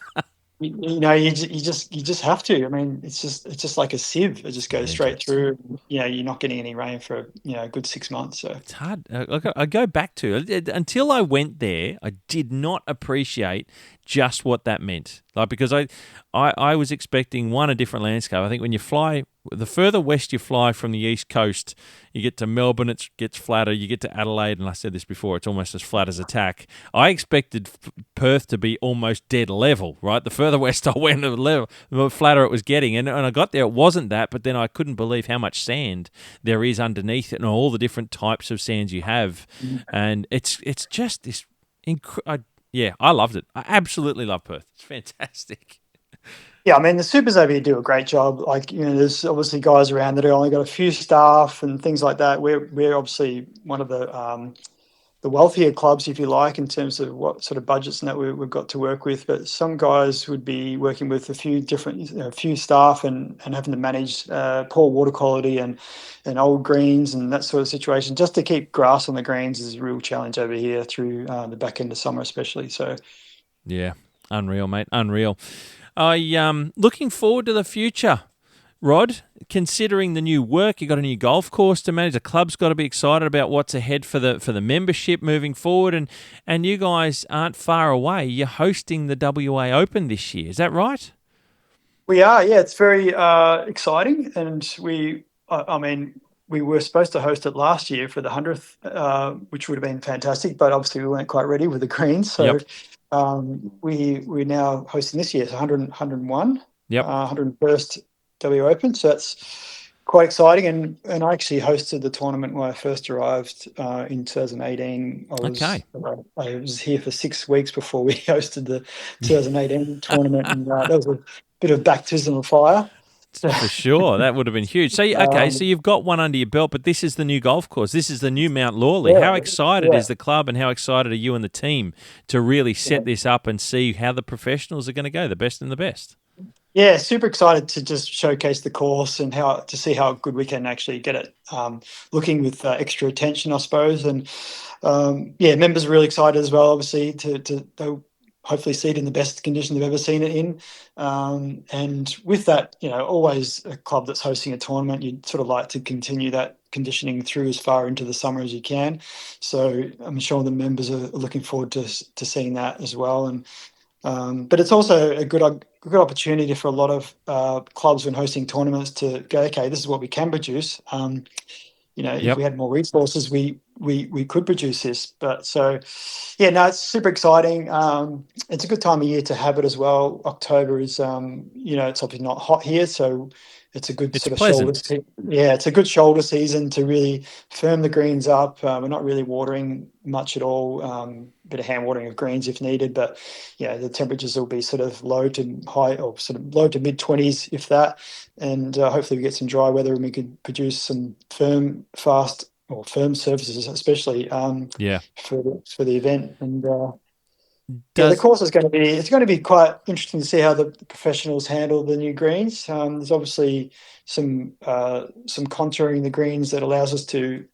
You just have to. I mean, it's just like a sieve. It just goes straight through. You're not getting any rain for a good 6 months. So it's hard. I go back to until I went there, I did not appreciate just what that meant. Like because I was expecting a different landscape. I think when you fly, the further west you fly from the East Coast, you get to Melbourne, it gets flatter. You get to Adelaide, and I said this before, it's almost as flat as a tack. I expected Perth to be almost dead level, right? The further west I went, the flatter it was getting. And I got there, it wasn't that, but then I couldn't believe how much sand there is underneath it and all the different types of sands you have. And it's just this I loved it. I absolutely love Perth. It's fantastic. Yeah, I mean, the supers over here do a great job. Like, there's obviously guys around that have only got a few staff and things like that. We're obviously one of the wealthier clubs, if you like, in terms of what sort of budgets and that we've got to work with. But some guys would be working with a few different, few staff and having to manage poor water quality and old greens and that sort of situation. Just to keep grass on the greens is a real challenge over here through the back end of summer, especially. So, yeah, unreal, mate, unreal. I looking forward to the future, Rod. Considering the new work, you got a new golf course to manage. The club's got to be excited about what's ahead for the membership moving forward, and you guys aren't far away. You're hosting the WA Open this year. Is that right? We are. Yeah, it's very exciting, and I mean, we were supposed to host it last year for the 100th, which would have been fantastic, but obviously we weren't quite ready with the greens. So we're now hosting this year. It's 101, 101st W Open. So that's quite exciting. And I actually hosted the tournament when I first arrived in 2018. I was here for 6 weeks before we hosted the 2018 tournament, and that was a bit of baptism of fire. For sure, that would have been huge. So, so you've got one under your belt, but this is the new golf course. This is the new Mount Lawley. How excited is the club, and how excited are you and the team to really set this up and see how the professionals are going to go, the best and the best? Yeah, super excited to just showcase the course and to see how good we can actually get it looking with extra attention, I suppose. And members are really excited as well, obviously, to hopefully see it in the best condition they've ever seen it in. And with that, always a club that's hosting a tournament, you'd sort of like to continue that conditioning through as far into the summer as you can. So I'm sure the members are looking forward to seeing that as well. And but it's also a good opportunity for a lot of clubs when hosting tournaments to go, okay, this is what we can produce. If we had more resources, we could produce this. But it's super exciting. It's a good time of year to have it as well. October is, it's obviously not hot here, so it's a good shoulder. It's a good shoulder season to really firm the greens up. We're not really watering much at all. Bit of hand watering of greens if needed, but the temperatures will be sort of low to high or sort of low to mid 20s if that, and hopefully we get some dry weather and we could produce some firm surfaces, especially for the event. And the course is going to be quite interesting to see how the professionals handle the new greens. There's obviously some contouring the greens that allows us to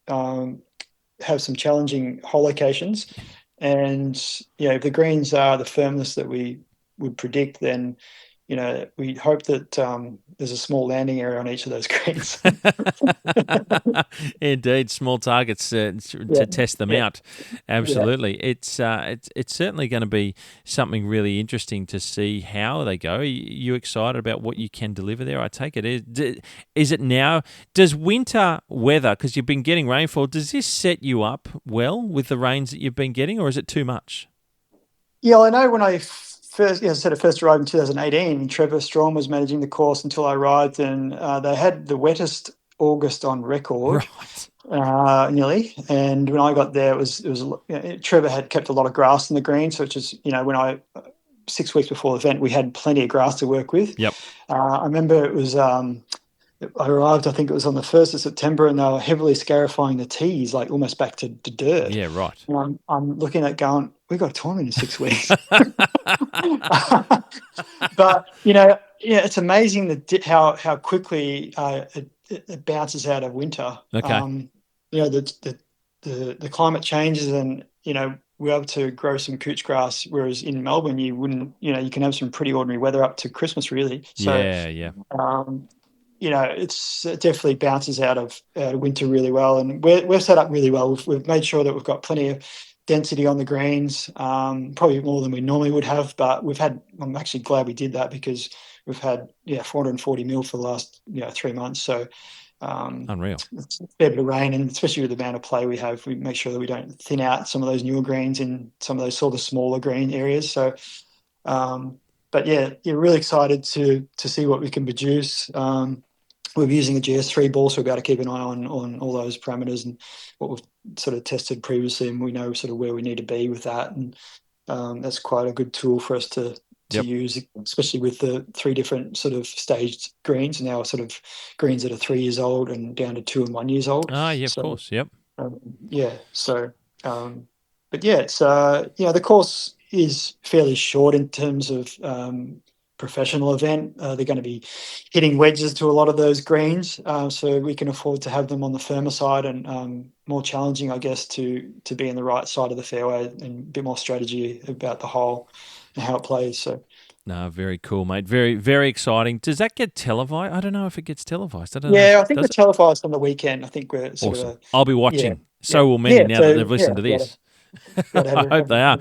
have some challenging hole locations. And if the greens are the firmness that we would predict, then we hope that there's a small landing area on each of those greens. Indeed, small targets Yeah, to test them yeah, out. yeah. Absolutely, it's certainly going to be something really interesting to see how they go. Are you excited about what you can deliver there? I take it is it now? Does winter weather, because you've been getting rainfall, does this set you up well with the rains that you've been getting, or is it too much? Yeah, I know when I first, first arrived in 2018, Trevor Strong was managing the course until I arrived, and they had the wettest August on record, Right. nearly. And when I got there, Trevor had kept a lot of grass in the green, so it's just when I 6 weeks before the event, we had plenty of grass to work with. Yep. I remember it was. I arrived, I think it was on the 1st of September, and they were heavily scarifying the tees, like almost back to dirt. Yeah. Right. And I'm looking at going, we've got a tournament in 6 weeks. But, it's amazing how quickly it bounces out of winter. Okay. The climate changes, and, we're able to grow some couch grass, whereas in Melbourne, you wouldn't, you can have some pretty ordinary weather up to Christmas, really. So, Yeah. it definitely bounces out of winter really well, and we're set up really well. We've made sure that we've got plenty of density on the greens, probably more than we normally would have. But I'm actually glad we did that, because we've had 440 mil for the last 3 months. So Unreal. it's a fair bit of rain, and especially with the amount of play we have, we make sure that we don't thin out some of those newer greens in some of those sort of smaller green areas. So. But yeah, you're really excited to see what we can produce. We're using a GS3 ball, so we'll be able to keep an eye on all those parameters and what we've sort of tested previously, and we know sort of where we need to be with that. And that's quite a good tool for us to use, especially with the 3 different sort of staged greens, now sort of greens that are 3 years old and down to 2 and 1 years old. Ah, yeah, of course. Yep. But yeah, it's the course is fairly short in terms of professional event. They're going to be hitting wedges to a lot of those greens, so we can afford to have them on the firmer side, and more challenging, I guess, to be in the right side of the fairway, and a bit more strategy about the hole and how it plays. So. No, very cool, mate. Very, very exciting. Does that get televised? I don't know if it gets televised. I don't know. Yeah, I think we're televised on the weekend. I think we're sort awesome. of. I'll be watching. So will many now that they've listened to this. I hope they are.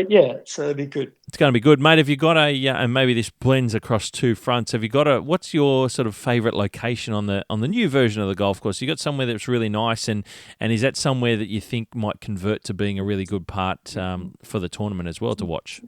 Yeah, so it'll be good. It's going to be good, mate. Have you got and maybe this blends across 2 fronts. Have you got what's your sort of favourite location on the new version of the golf course? You got somewhere that's really nice, and is that somewhere that you think might convert to being a really good part for the tournament as well to watch?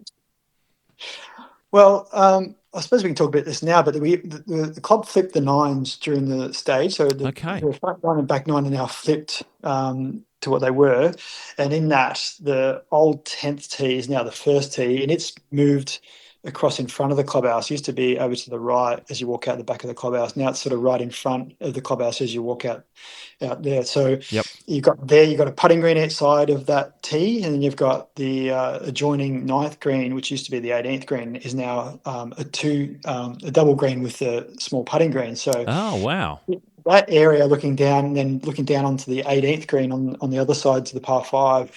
Well, I suppose we can talk about this now, but the club flipped the 9s during the stage, so the front 9 and back 9 are now flipped to what they were, and in that, the old 10th tee is now the first tee, and it's moved across in front of the clubhouse. It used to be over to the right as you walk out the back of the clubhouse. Now it's sort of right in front of the clubhouse as you walk out there. So you've got a putting green outside of that tee, and then you've got the adjoining 9th green, which used to be the 18th green, is now a double green with the small putting green. So wow. That area looking down, and then looking down onto the 18th green on the other side to the par 5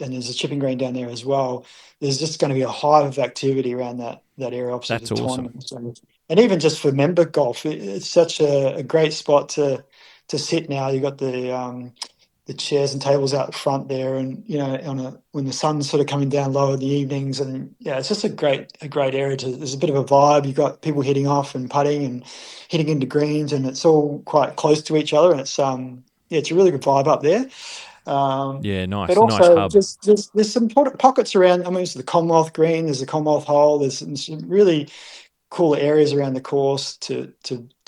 and there's a chipping green down there as well. There's just going to be a hive of activity around that area opposite That's the awesome. tournament. And even just for member golf, it's such a great spot to sit now. You've got the chairs and tables out front there, and when the sun's sort of coming down low in the evenings, and it's just a great area there's a bit of a vibe. You've got people hitting off and putting and hitting into greens, and it's all quite close to each other, and it's it's a really good vibe up there. Nice. But also, nice hub. there's some pockets around. I mean, there's the Commonwealth Green, there's the Commonwealth Hole, there's some really cool areas around the course to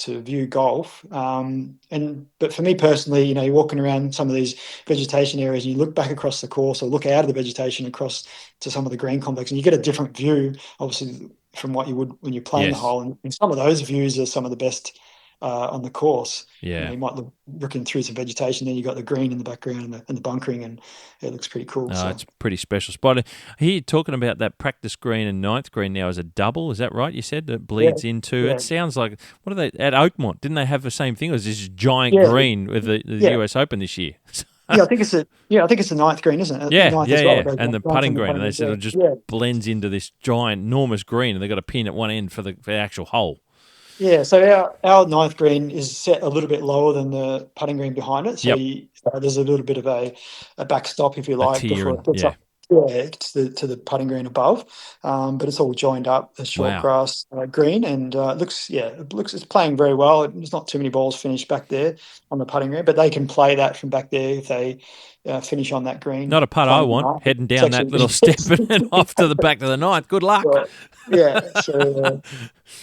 view golf. But for me personally, you're walking around some of these vegetation areas, and you look back across the course or look out of the vegetation across to some of the green complex, and you get a different view, obviously, from what you would when you're playing the hole. And some of those views are some of the best on the course. Yeah. You might look looking through some vegetation, then you've got the green in the background and the bunkering, and it looks pretty cool. It's a pretty special spot. Here, talking about that practice green and 9th green now as a double, is that right? You said that bleeds into. It sounds like, what are they at Oakmont? Didn't they have the same thing? It was this giant green with the US Open this year? Yeah, I think it's the ninth green, isn't it? Yeah, Ninth yeah, as well. yeah. And the Ninth putting and the green, and they putting said it green. just Yeah, blends into this giant, enormous green, and they've got a pin at one end for the actual hole. yeah. So our ninth green is set a little bit lower than the putting green behind it. So, Yep, there's a little bit of a backstop, if you a like, tier, before and it gets yeah, up. Yeah, to the putting green above, but it's all joined up, the short wow. grass green, and it's playing very well. There's not too many balls finished back there on the putting green, but they can play that from back there if they finish on that green Not a putt I playing want, enough. heading It's down that actually little step and off to the back of the ninth. Good luck. Right. Yeah, so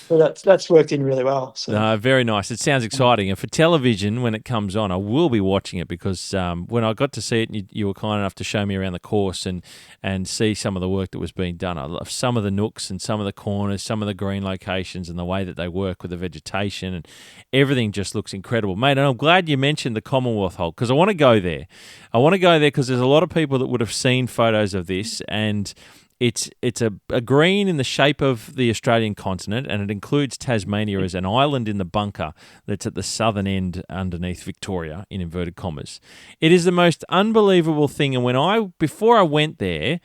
that's worked in really well. So No, very nice. It sounds exciting. And for television, when it comes on, I will be watching it because when I got to see it, and you were kind enough to show me around the course and see some of the work that was being done. I love some of the nooks and some of the corners, some of the green locations and the way that they work with the vegetation, and everything just looks incredible. Mate, and I'm glad you mentioned the Commonwealth hole because I want to go there. I want to go there because there's a lot of people that would have seen photos of this, and it's a green in the shape of the Australian continent, and it includes Tasmania as an island in the bunker that's at the southern end underneath Victoria, in inverted commas. It is the most unbelievable thing, and before I went there,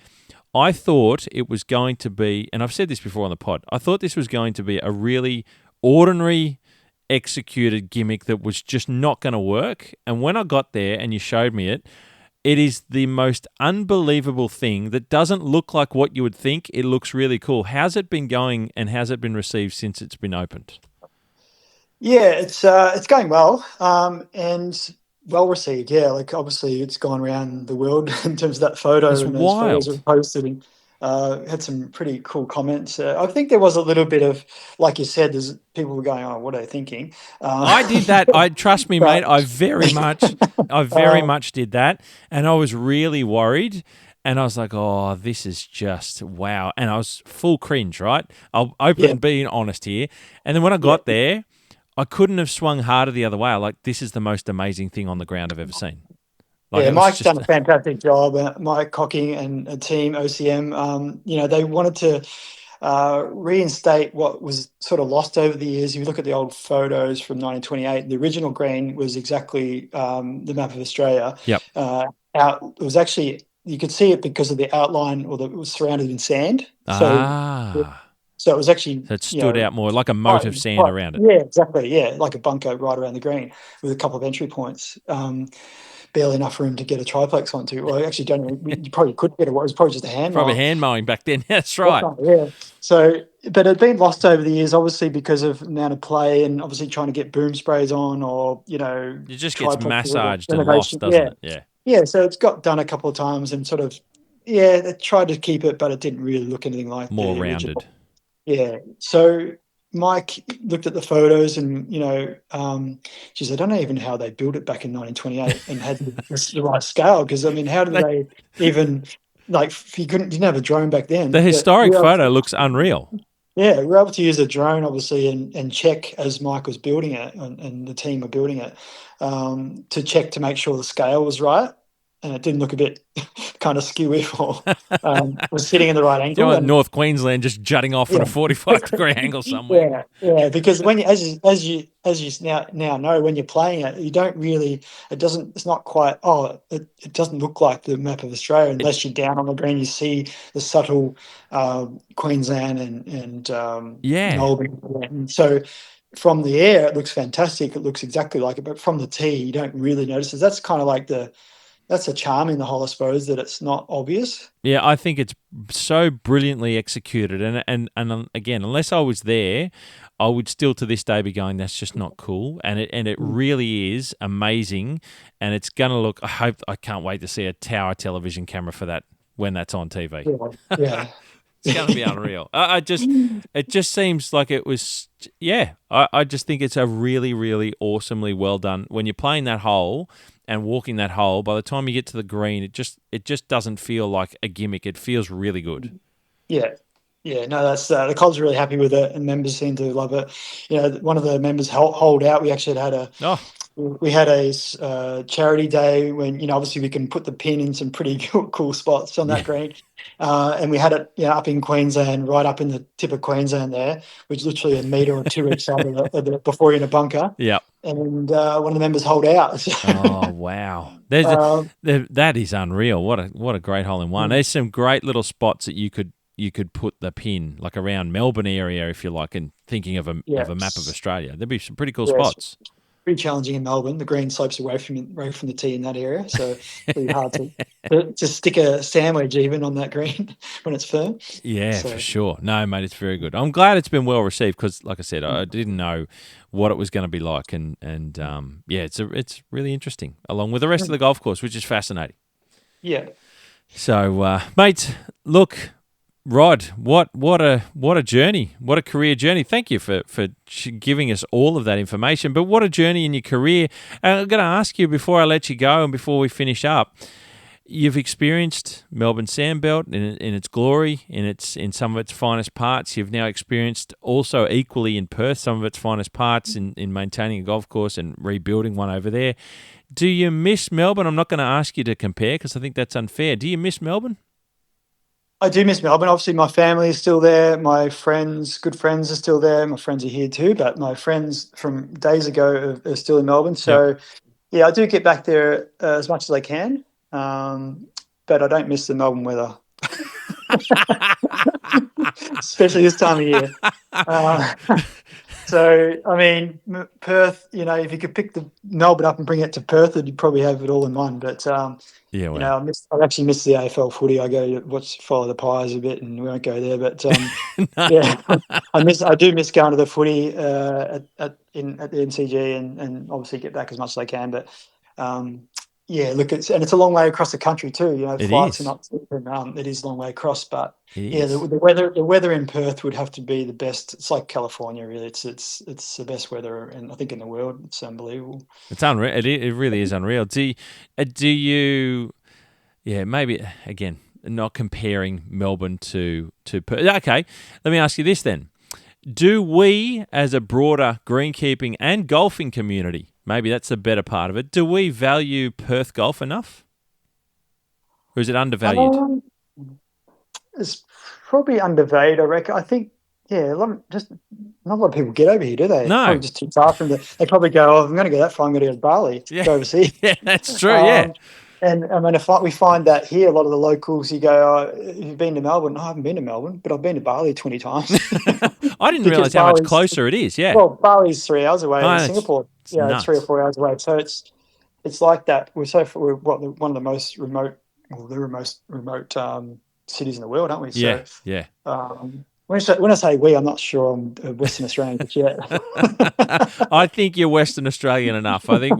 I thought it was going to be, and I've said this before on the pod, I thought this was going to be a really ordinary executed gimmick that was just not going to work. And when I got there and you showed me it, it is the most unbelievable thing that doesn't look like what you would think. It looks really cool. How's it been going and how's it been received since it's been opened? yeah, it's going well, and well received. Yeah, like obviously it's gone around the world in terms of that photo, It's and those photos were wild. posted and had some pretty cool comments. I think there was a little bit of, like you said, there's people were going, "Oh, what are they thinking?" I did that. I trust me, mate. But I very uh, much did that, and I was really worried. And I was like, "Oh, this is just wow!" And I was full cringe. Right? I'll yeah, open being honest here. And then when I yeah. got there, I couldn't have swung harder the other way. I like this is the most amazing thing on the ground I've ever seen. Like Yeah, it was Mike's done just a fantastic job. Mike Cocking and a team, OCM, they wanted to reinstate what was sort of lost over the years. If you look at the old photos from 1928, the original green was exactly the map of Australia. yep. It was actually, you could see it because of the outline, it was surrounded in sand. Ah, So it was actually, so it stood out more like a moat quite, of sand quite, around it. yeah, exactly. Yeah, like a bunker right around the green with a couple of entry points. Barely enough room to get a triplex onto. Well, actually, don't. You probably could get it. It was probably just a hand Probably mower. hand mowing back then. That's right. Yeah. So, but it had been lost over the years, obviously because of amount of play and obviously trying to get boom sprays on, or It just gets triplex massaged and lost, renovation. doesn't Yeah, it? Yeah. yeah. So it's got done a couple of times and sort of, yeah, they tried to keep it, but it didn't really look anything like More the original. rounded. Yeah. So Mike looked at the photos and, geez, I don't know even how they built it back in 1928 and had the right scale. Because, I mean, how did They, they even, like, if you didn't have a drone back the then, but historic photo looks unreal. we were able to use a drone, obviously, and check as Mike was building it and the team were building it, to check to make sure the scale was right. And it didn't look a bit kind of skewy or was sitting in the right You angle. know, And North Queensland just jutting off on yeah. a 45-degree angle somewhere. Yeah, because when you, as you now know, when you're playing it, you don't really, it's not quite, it doesn't look like the map of Australia It, unless you're down on the green, you see the subtle Queensland and yeah. Melbourne. And so from the air, it looks fantastic. It looks exactly like it, but from the tee, you don't really notice it. That's kind of like that's a charm in the hole, I suppose, that it's not obvious. Yeah, I think it's so brilliantly executed. And again, unless I was there, I would still to this day be going, that's just not cool. And it really is amazing. And it's going to look, I can't wait to see a tower television camera for that when that's on TV. Yeah. It's going to be unreal. It just seems like it was, yeah. I just think it's a really, really awesomely well done. When you're playing that hole and walking that hole, by the time you get to the green, it just doesn't feel like a gimmick. It feels really good. Yeah. Yeah, no, that's the club's really happy with it, and members seem to love it. One of the members hold out. We actually had Oh, a charity day when obviously we can put the pin in some pretty cool spots on that yeah. green, and we had it up in Queensland, right up in the tip of Queensland there, which is literally a metre or two each side of before you're in a bunker. Yeah. and one of the members holed out. Oh wow, um, that is unreal. What a great hole in one. There's some great little spots that you could put the pin like around Melbourne area if you like, and thinking of yeah, a map of Australia. There'd be some pretty cool yeah, spots. pretty challenging in Melbourne. The green slopes away from the tee in that area, so pretty hard to stick a sandwich even on that green when it's firm. Yeah, for So sure. No, mate, it's very good. I'm glad it's been well received because, like I said, I didn't know what it was going to be like, and yeah, it's really interesting, along with the rest of the golf course, which is fascinating. yeah, So, mate, look, Rod, what a journey, what a career journey. Thank you for giving us all of that information. But what a journey in your career. I'm going to ask you before I let you go and before we finish up. You've experienced Melbourne Sandbelt in its glory, in some of its finest parts. You've now experienced also equally in Perth some of its finest parts in maintaining a golf course and rebuilding one over there. Do you miss Melbourne? I'm not going to ask you to compare because I think that's unfair. Do you miss Melbourne? I do miss Melbourne. Obviously, my family is still there. My friends, good friends, are still there. My friends are here too, but my friends from days ago are still in Melbourne. Yep. So, yeah, I do get back there as much as I can, but I don't miss the Melbourne weather, especially this time of year. Uh, so, I mean, Perth. If you could pick the Melbourne up and bring it to Perth, you'd probably have it all in one. But Yeah, well. I actually miss the AFL footy. I go to follow the Pies a bit, and we won't go there. But No. yeah, I do miss going to the footy at the MCG, and obviously get back as much as I can. But yeah, look, it's a long way across the country too. It Flights are is. not cheap, and it is a long way across. But It yeah, is. the weather in Perth would have to be the best. It's like California, really. It's the best weather, and I think in the world, it's unbelievable. It's unreal. It really is unreal. Do you? Yeah, maybe again, not comparing Melbourne to Perth. Okay, let me ask you this then: do we, as a broader greenkeeping and golfing community, maybe that's the better part of it, do we value Perth golf enough, or is it undervalued? Um, it's probably undervalued, I reckon. I think, yeah, just not a lot of people get over here, do they? It's No. probably just too far from the. They probably go, "Oh, if I'm going to go that far, I'm going to go to Bali, Yeah, go overseas." yeah, that's true. Yeah. And I mean, we find that here, a lot of the locals, you go, "Oh, you've been to Melbourne?" No, I haven't been to Melbourne, but I've been to Bali 20 times. I didn't Because realize how much Bali's closer it is. Yeah. Bali's 3 hours away, and Oh, Singapore, it's yeah, it's 3 or nuts. 4 hours away. So it's like that. We're one of the most remote, remote cities in the world, aren't we? Yeah, So yeah. when I say we, I'm not sure I'm a Western Australian just yet. I think you're Western Australian enough. I think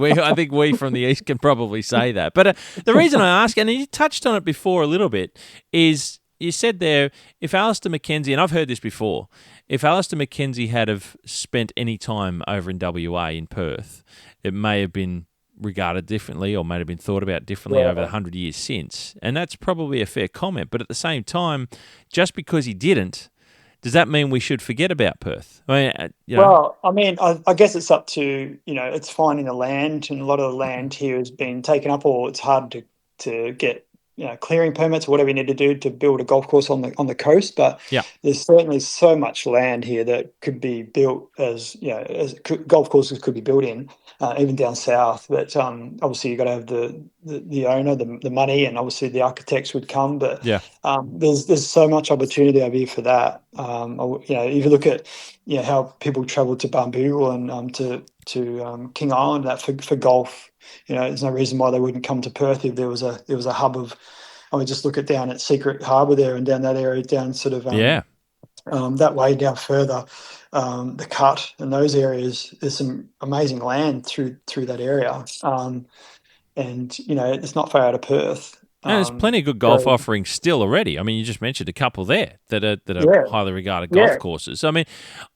we from the east can probably say that. But the reason I ask, and you touched on it before a little bit, is you said there if Alistair Mackenzie, and I've heard this before, if Alistair Mackenzie had have spent any time over in WA in Perth, it may have been regarded differently or may have been thought about differently over the 100 years since. And that's probably a fair comment. But at the same time, just because he didn't, does that mean we should forget about Perth? I mean, Well, I mean, I guess it's up to, it's finding the land, and a lot of the land here has been taken up, or it's hard to get, clearing permits or whatever you need to do to build a golf course on the coast. But yeah, there's certainly so much land here that could be built golf courses could be built in, even down south. But obviously you've got to have the owner, the money, and obviously the architects would come. But yeah, there's so much opportunity over here for that. If you look at how people travel to Bamboo and to King Island that for golf, there's no reason why they wouldn't come to Perth if there was a hub of. I mean, just look at down at Secret Harbour there, and down that area, down sort of yeah. that way down further, the Cut and those areas. There's some amazing land through that area, and it's not far out of Perth. And there's plenty of good golf offerings still already. I mean, you just mentioned a couple there that are highly regarded golf courses. I mean,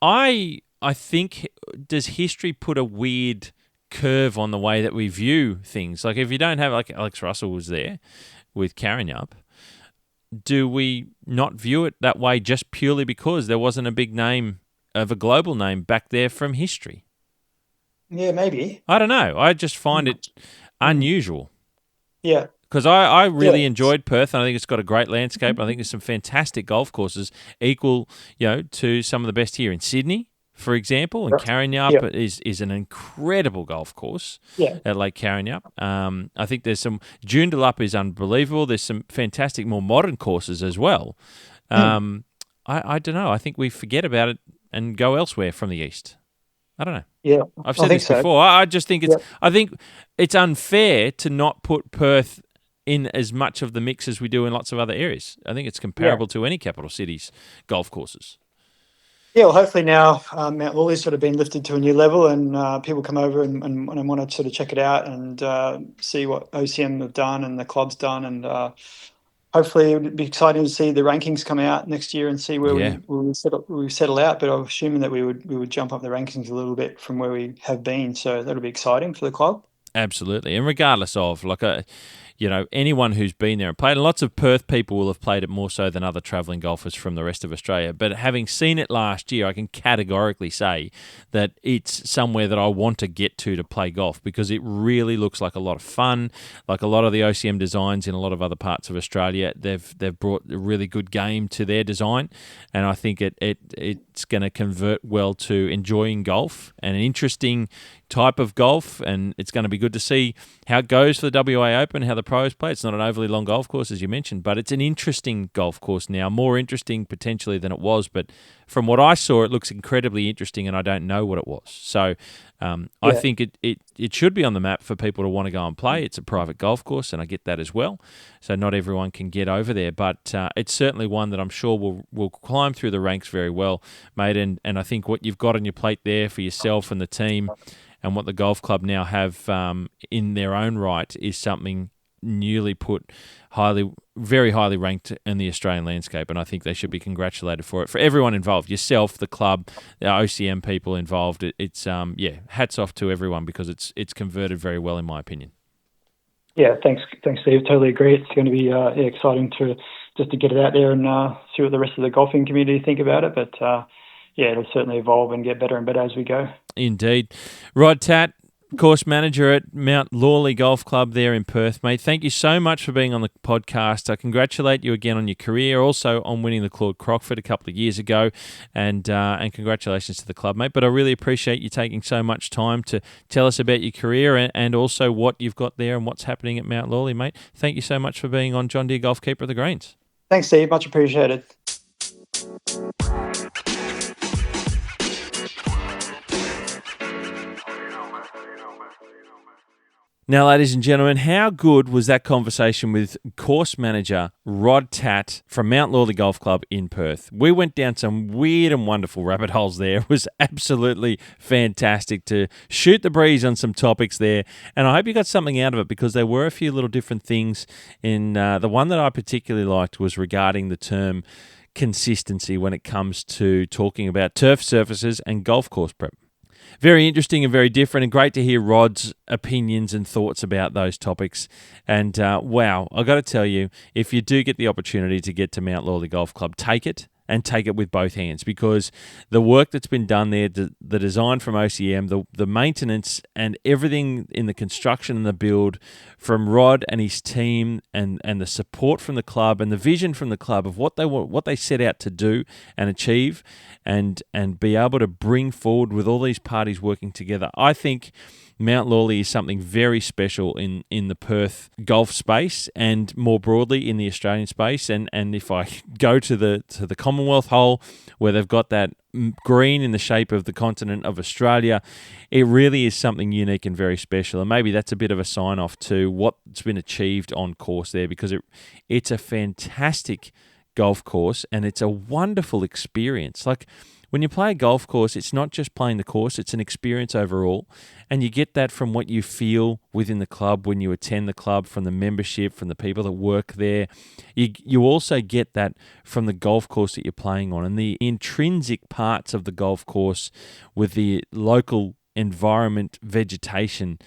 I think, does history put a weird curve on the way that we view things? Like, if you don't have, like Alex Russell was there with Karrinyup, do we not view it that way just purely because there wasn't a big name of a global name back there from history? Yeah, maybe. I don't know. I just find it unusual. Yeah. Because I really enjoyed Perth, and I think it's got a great landscape. I think there's some fantastic golf courses, equal, to some of the best here in Sydney. for example, and Carrinyup is an incredible golf course at Lake Carrinyup. I think there's some Joondalup is unbelievable. There's some fantastic, more modern courses as well. I don't know. I think we forget about it and go elsewhere from the east. I don't know. Yeah, I've said this before. I just think it's. I think it's unfair to not put Perth in as much of the mix as we do in lots of other areas. I think it's comparable to any capital cities' golf courses. Yeah, well, hopefully now Mount Lawley's sort of been lifted to a new level, and people come over and want to sort of check it out and see what OCM have done and the club's done, and hopefully it would be exciting to see the rankings come out next year and see where we settle out. But I'm assuming that we would jump up the rankings a little bit from where we have been, so that'll be exciting for the club. Absolutely, and regardless of anyone who's been there and played, and lots of Perth people will have played it more so than other travelling golfers from the rest of Australia. But having seen it last year, I can categorically say that it's somewhere that I want to get to play golf, because it really looks like a lot of fun. Like a lot of the OCM designs in a lot of other parts of Australia, they've brought a really good game to their design, and I think it's going to convert well to enjoying golf and an interesting type of golf, and it's going to be good to see how it goes for the WA Open, how the pros play. It's not an overly long golf course, as you mentioned, but it's an interesting golf course now, more interesting potentially than it was. But from what I saw, it looks incredibly interesting, and I don't know what it was. So I think it should be on the map for people to want to go and play. It's a private golf course, and I get that as well. So not everyone can get over there, but it's certainly one that I'm sure will climb through the ranks very well, mate. And I think what you've got on your plate there for yourself and the team, and what the golf club now have in their own right, is something newly put very highly ranked in the Australian landscape, and I think they should be congratulated for it. For everyone involved, yourself, the club, the OCM people involved, it's hats off to everyone, because it's converted very well, in my opinion. Yeah, thanks, Steve. Totally agree. It's going to be exciting to get it out there and see what the rest of the golfing community think about it. But it'll certainly evolve and get better and better as we go. Indeed. Rod Tatt, course manager at Mount Lawley Golf Club there in Perth, mate. Thank you so much for being on the podcast. I congratulate you again on your career, also on winning the Claude Crockford a couple of years ago, and congratulations to the club, mate. But I really appreciate you taking so much time to tell us about your career and also what you've got there and what's happening at Mount Lawley, mate. Thank you so much for being on John Deere Golf Keeper of the Greens. Thanks, Steve. Much appreciated. Now, ladies and gentlemen, how good was that conversation with course manager Rod Tatt from Mount Lawley Golf Club in Perth? We went down some weird and wonderful rabbit holes there. It was absolutely fantastic to shoot the breeze on some topics there, and I hope you got something out of it, because there were a few little different things in the one that I particularly liked was regarding the term consistency when it comes to talking about turf surfaces and golf course prep. Very interesting and very different, and great to hear Rod's opinions and thoughts about those topics. And wow, I got to tell you, if you do get the opportunity to get to Mount Lawley Golf Club, take it. And take it with both hands, because the work that's been done there, the design from OCM, the maintenance and everything in the construction and the build from Rod and his team, and the support from the club and the vision from the club of what they set out to do and achieve, and be able to bring forward with all these parties working together. I think Mount Lawley is something very special in the Perth golf space, and more broadly in the Australian space. And if I go to the Commonwealth hole, where they've got that green in the shape of the continent of Australia, it really is something unique and very special. And maybe that's a bit of a sign off to what's been achieved on course there, because it's a fantastic golf course and it's a wonderful experience. Like, when you play a golf course, it's not just playing the course, it's an experience overall. And you get that from what you feel within the club when you attend the club, from the membership, from the people that work there. You also get that from the golf course that you're playing on, and the intrinsic parts of the golf course with the local environment, vegetation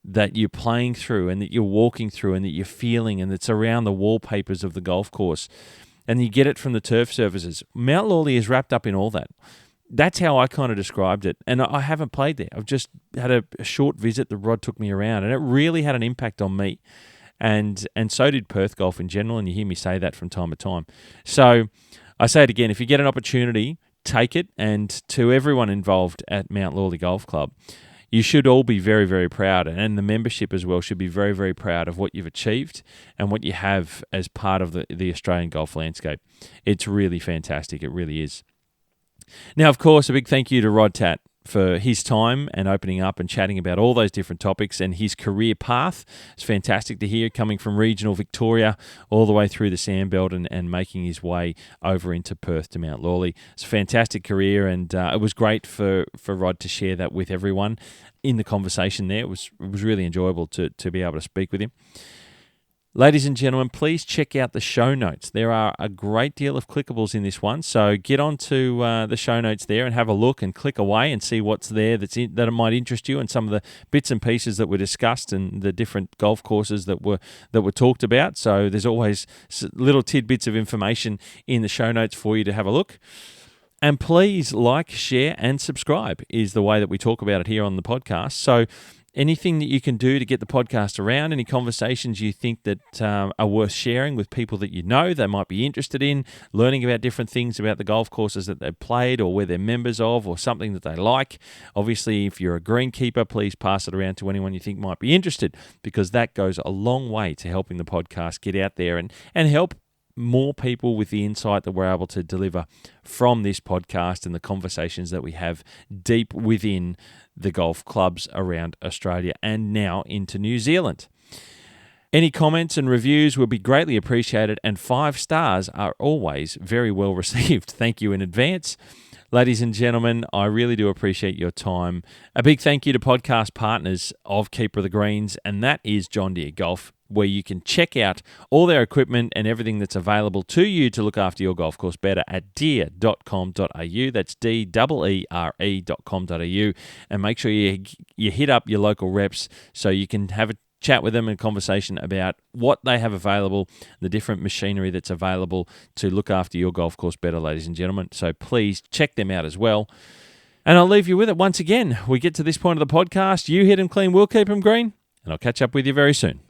that you're playing through and that you're walking through and that you're feeling, and that's around the wallpapers of the golf course. And you get it from the turf surfaces. Mount Lawley is wrapped up in all that. That's how I kind of described it. And I haven't played there. I've just had a short visit. The Rod took me around, and it really had an impact on me. And so did Perth golf in general, and you hear me say that from time to time. So I say it again, if you get an opportunity, take it. And to everyone involved at Mount Lawley Golf Club, you should all be very, very proud, and the membership as well should be very, very proud of what you've achieved and what you have as part of the Australian golf landscape. It's really fantastic. It really is. Now, of course, a big thank you to Rod Tatt for his time and opening up and chatting about all those different topics and his career path. It's fantastic to hear, coming from regional Victoria all the way through the Sandbelt and making his way over into Perth to Mount Lawley. It's a fantastic career, and it was great for Rod to share that with everyone in the conversation there. It was really enjoyable to be able to speak with him. Ladies and gentlemen, please check out the show notes. There are a great deal of clickables in this one, so get onto the show notes there and have a look and click away and see what's there that it might interest you, and some of the bits and pieces that were discussed and the different golf courses that were talked about. So there's always little tidbits of information in the show notes for you to have a look. And please like, share, and subscribe is the way that we talk about it here on the podcast. So anything that you can do to get the podcast around, any conversations you think that are worth sharing with people that you know they might be interested in, learning about different things about the golf courses that they've played or where they're members of, or something that they like. Obviously, if you're a greenkeeper, please pass it around to anyone you think might be interested, because that goes a long way to helping the podcast get out there and help more people with the insight that we're able to deliver from this podcast and the conversations that we have deep within the golf clubs around Australia and now into New Zealand. Any comments and reviews will be greatly appreciated, and 5 stars are always very well received. Thank you in advance. Ladies and gentlemen, I really do appreciate your time. A big thank you to podcast partners of Keeper of the Greens, and that is John Deere Golf, where you can check out all their equipment and everything that's available to you to look after your golf course better at deere.com.au. That's deere.com.au. And make sure you hit up your local reps so you can have a chat with them and conversation about what they have available, the different machinery that's available to look after your golf course better, ladies and gentlemen. So please check them out as well. And I'll leave you with it once again. We get to this point of the podcast. You hit them clean, we'll keep them green. And I'll catch up with you very soon.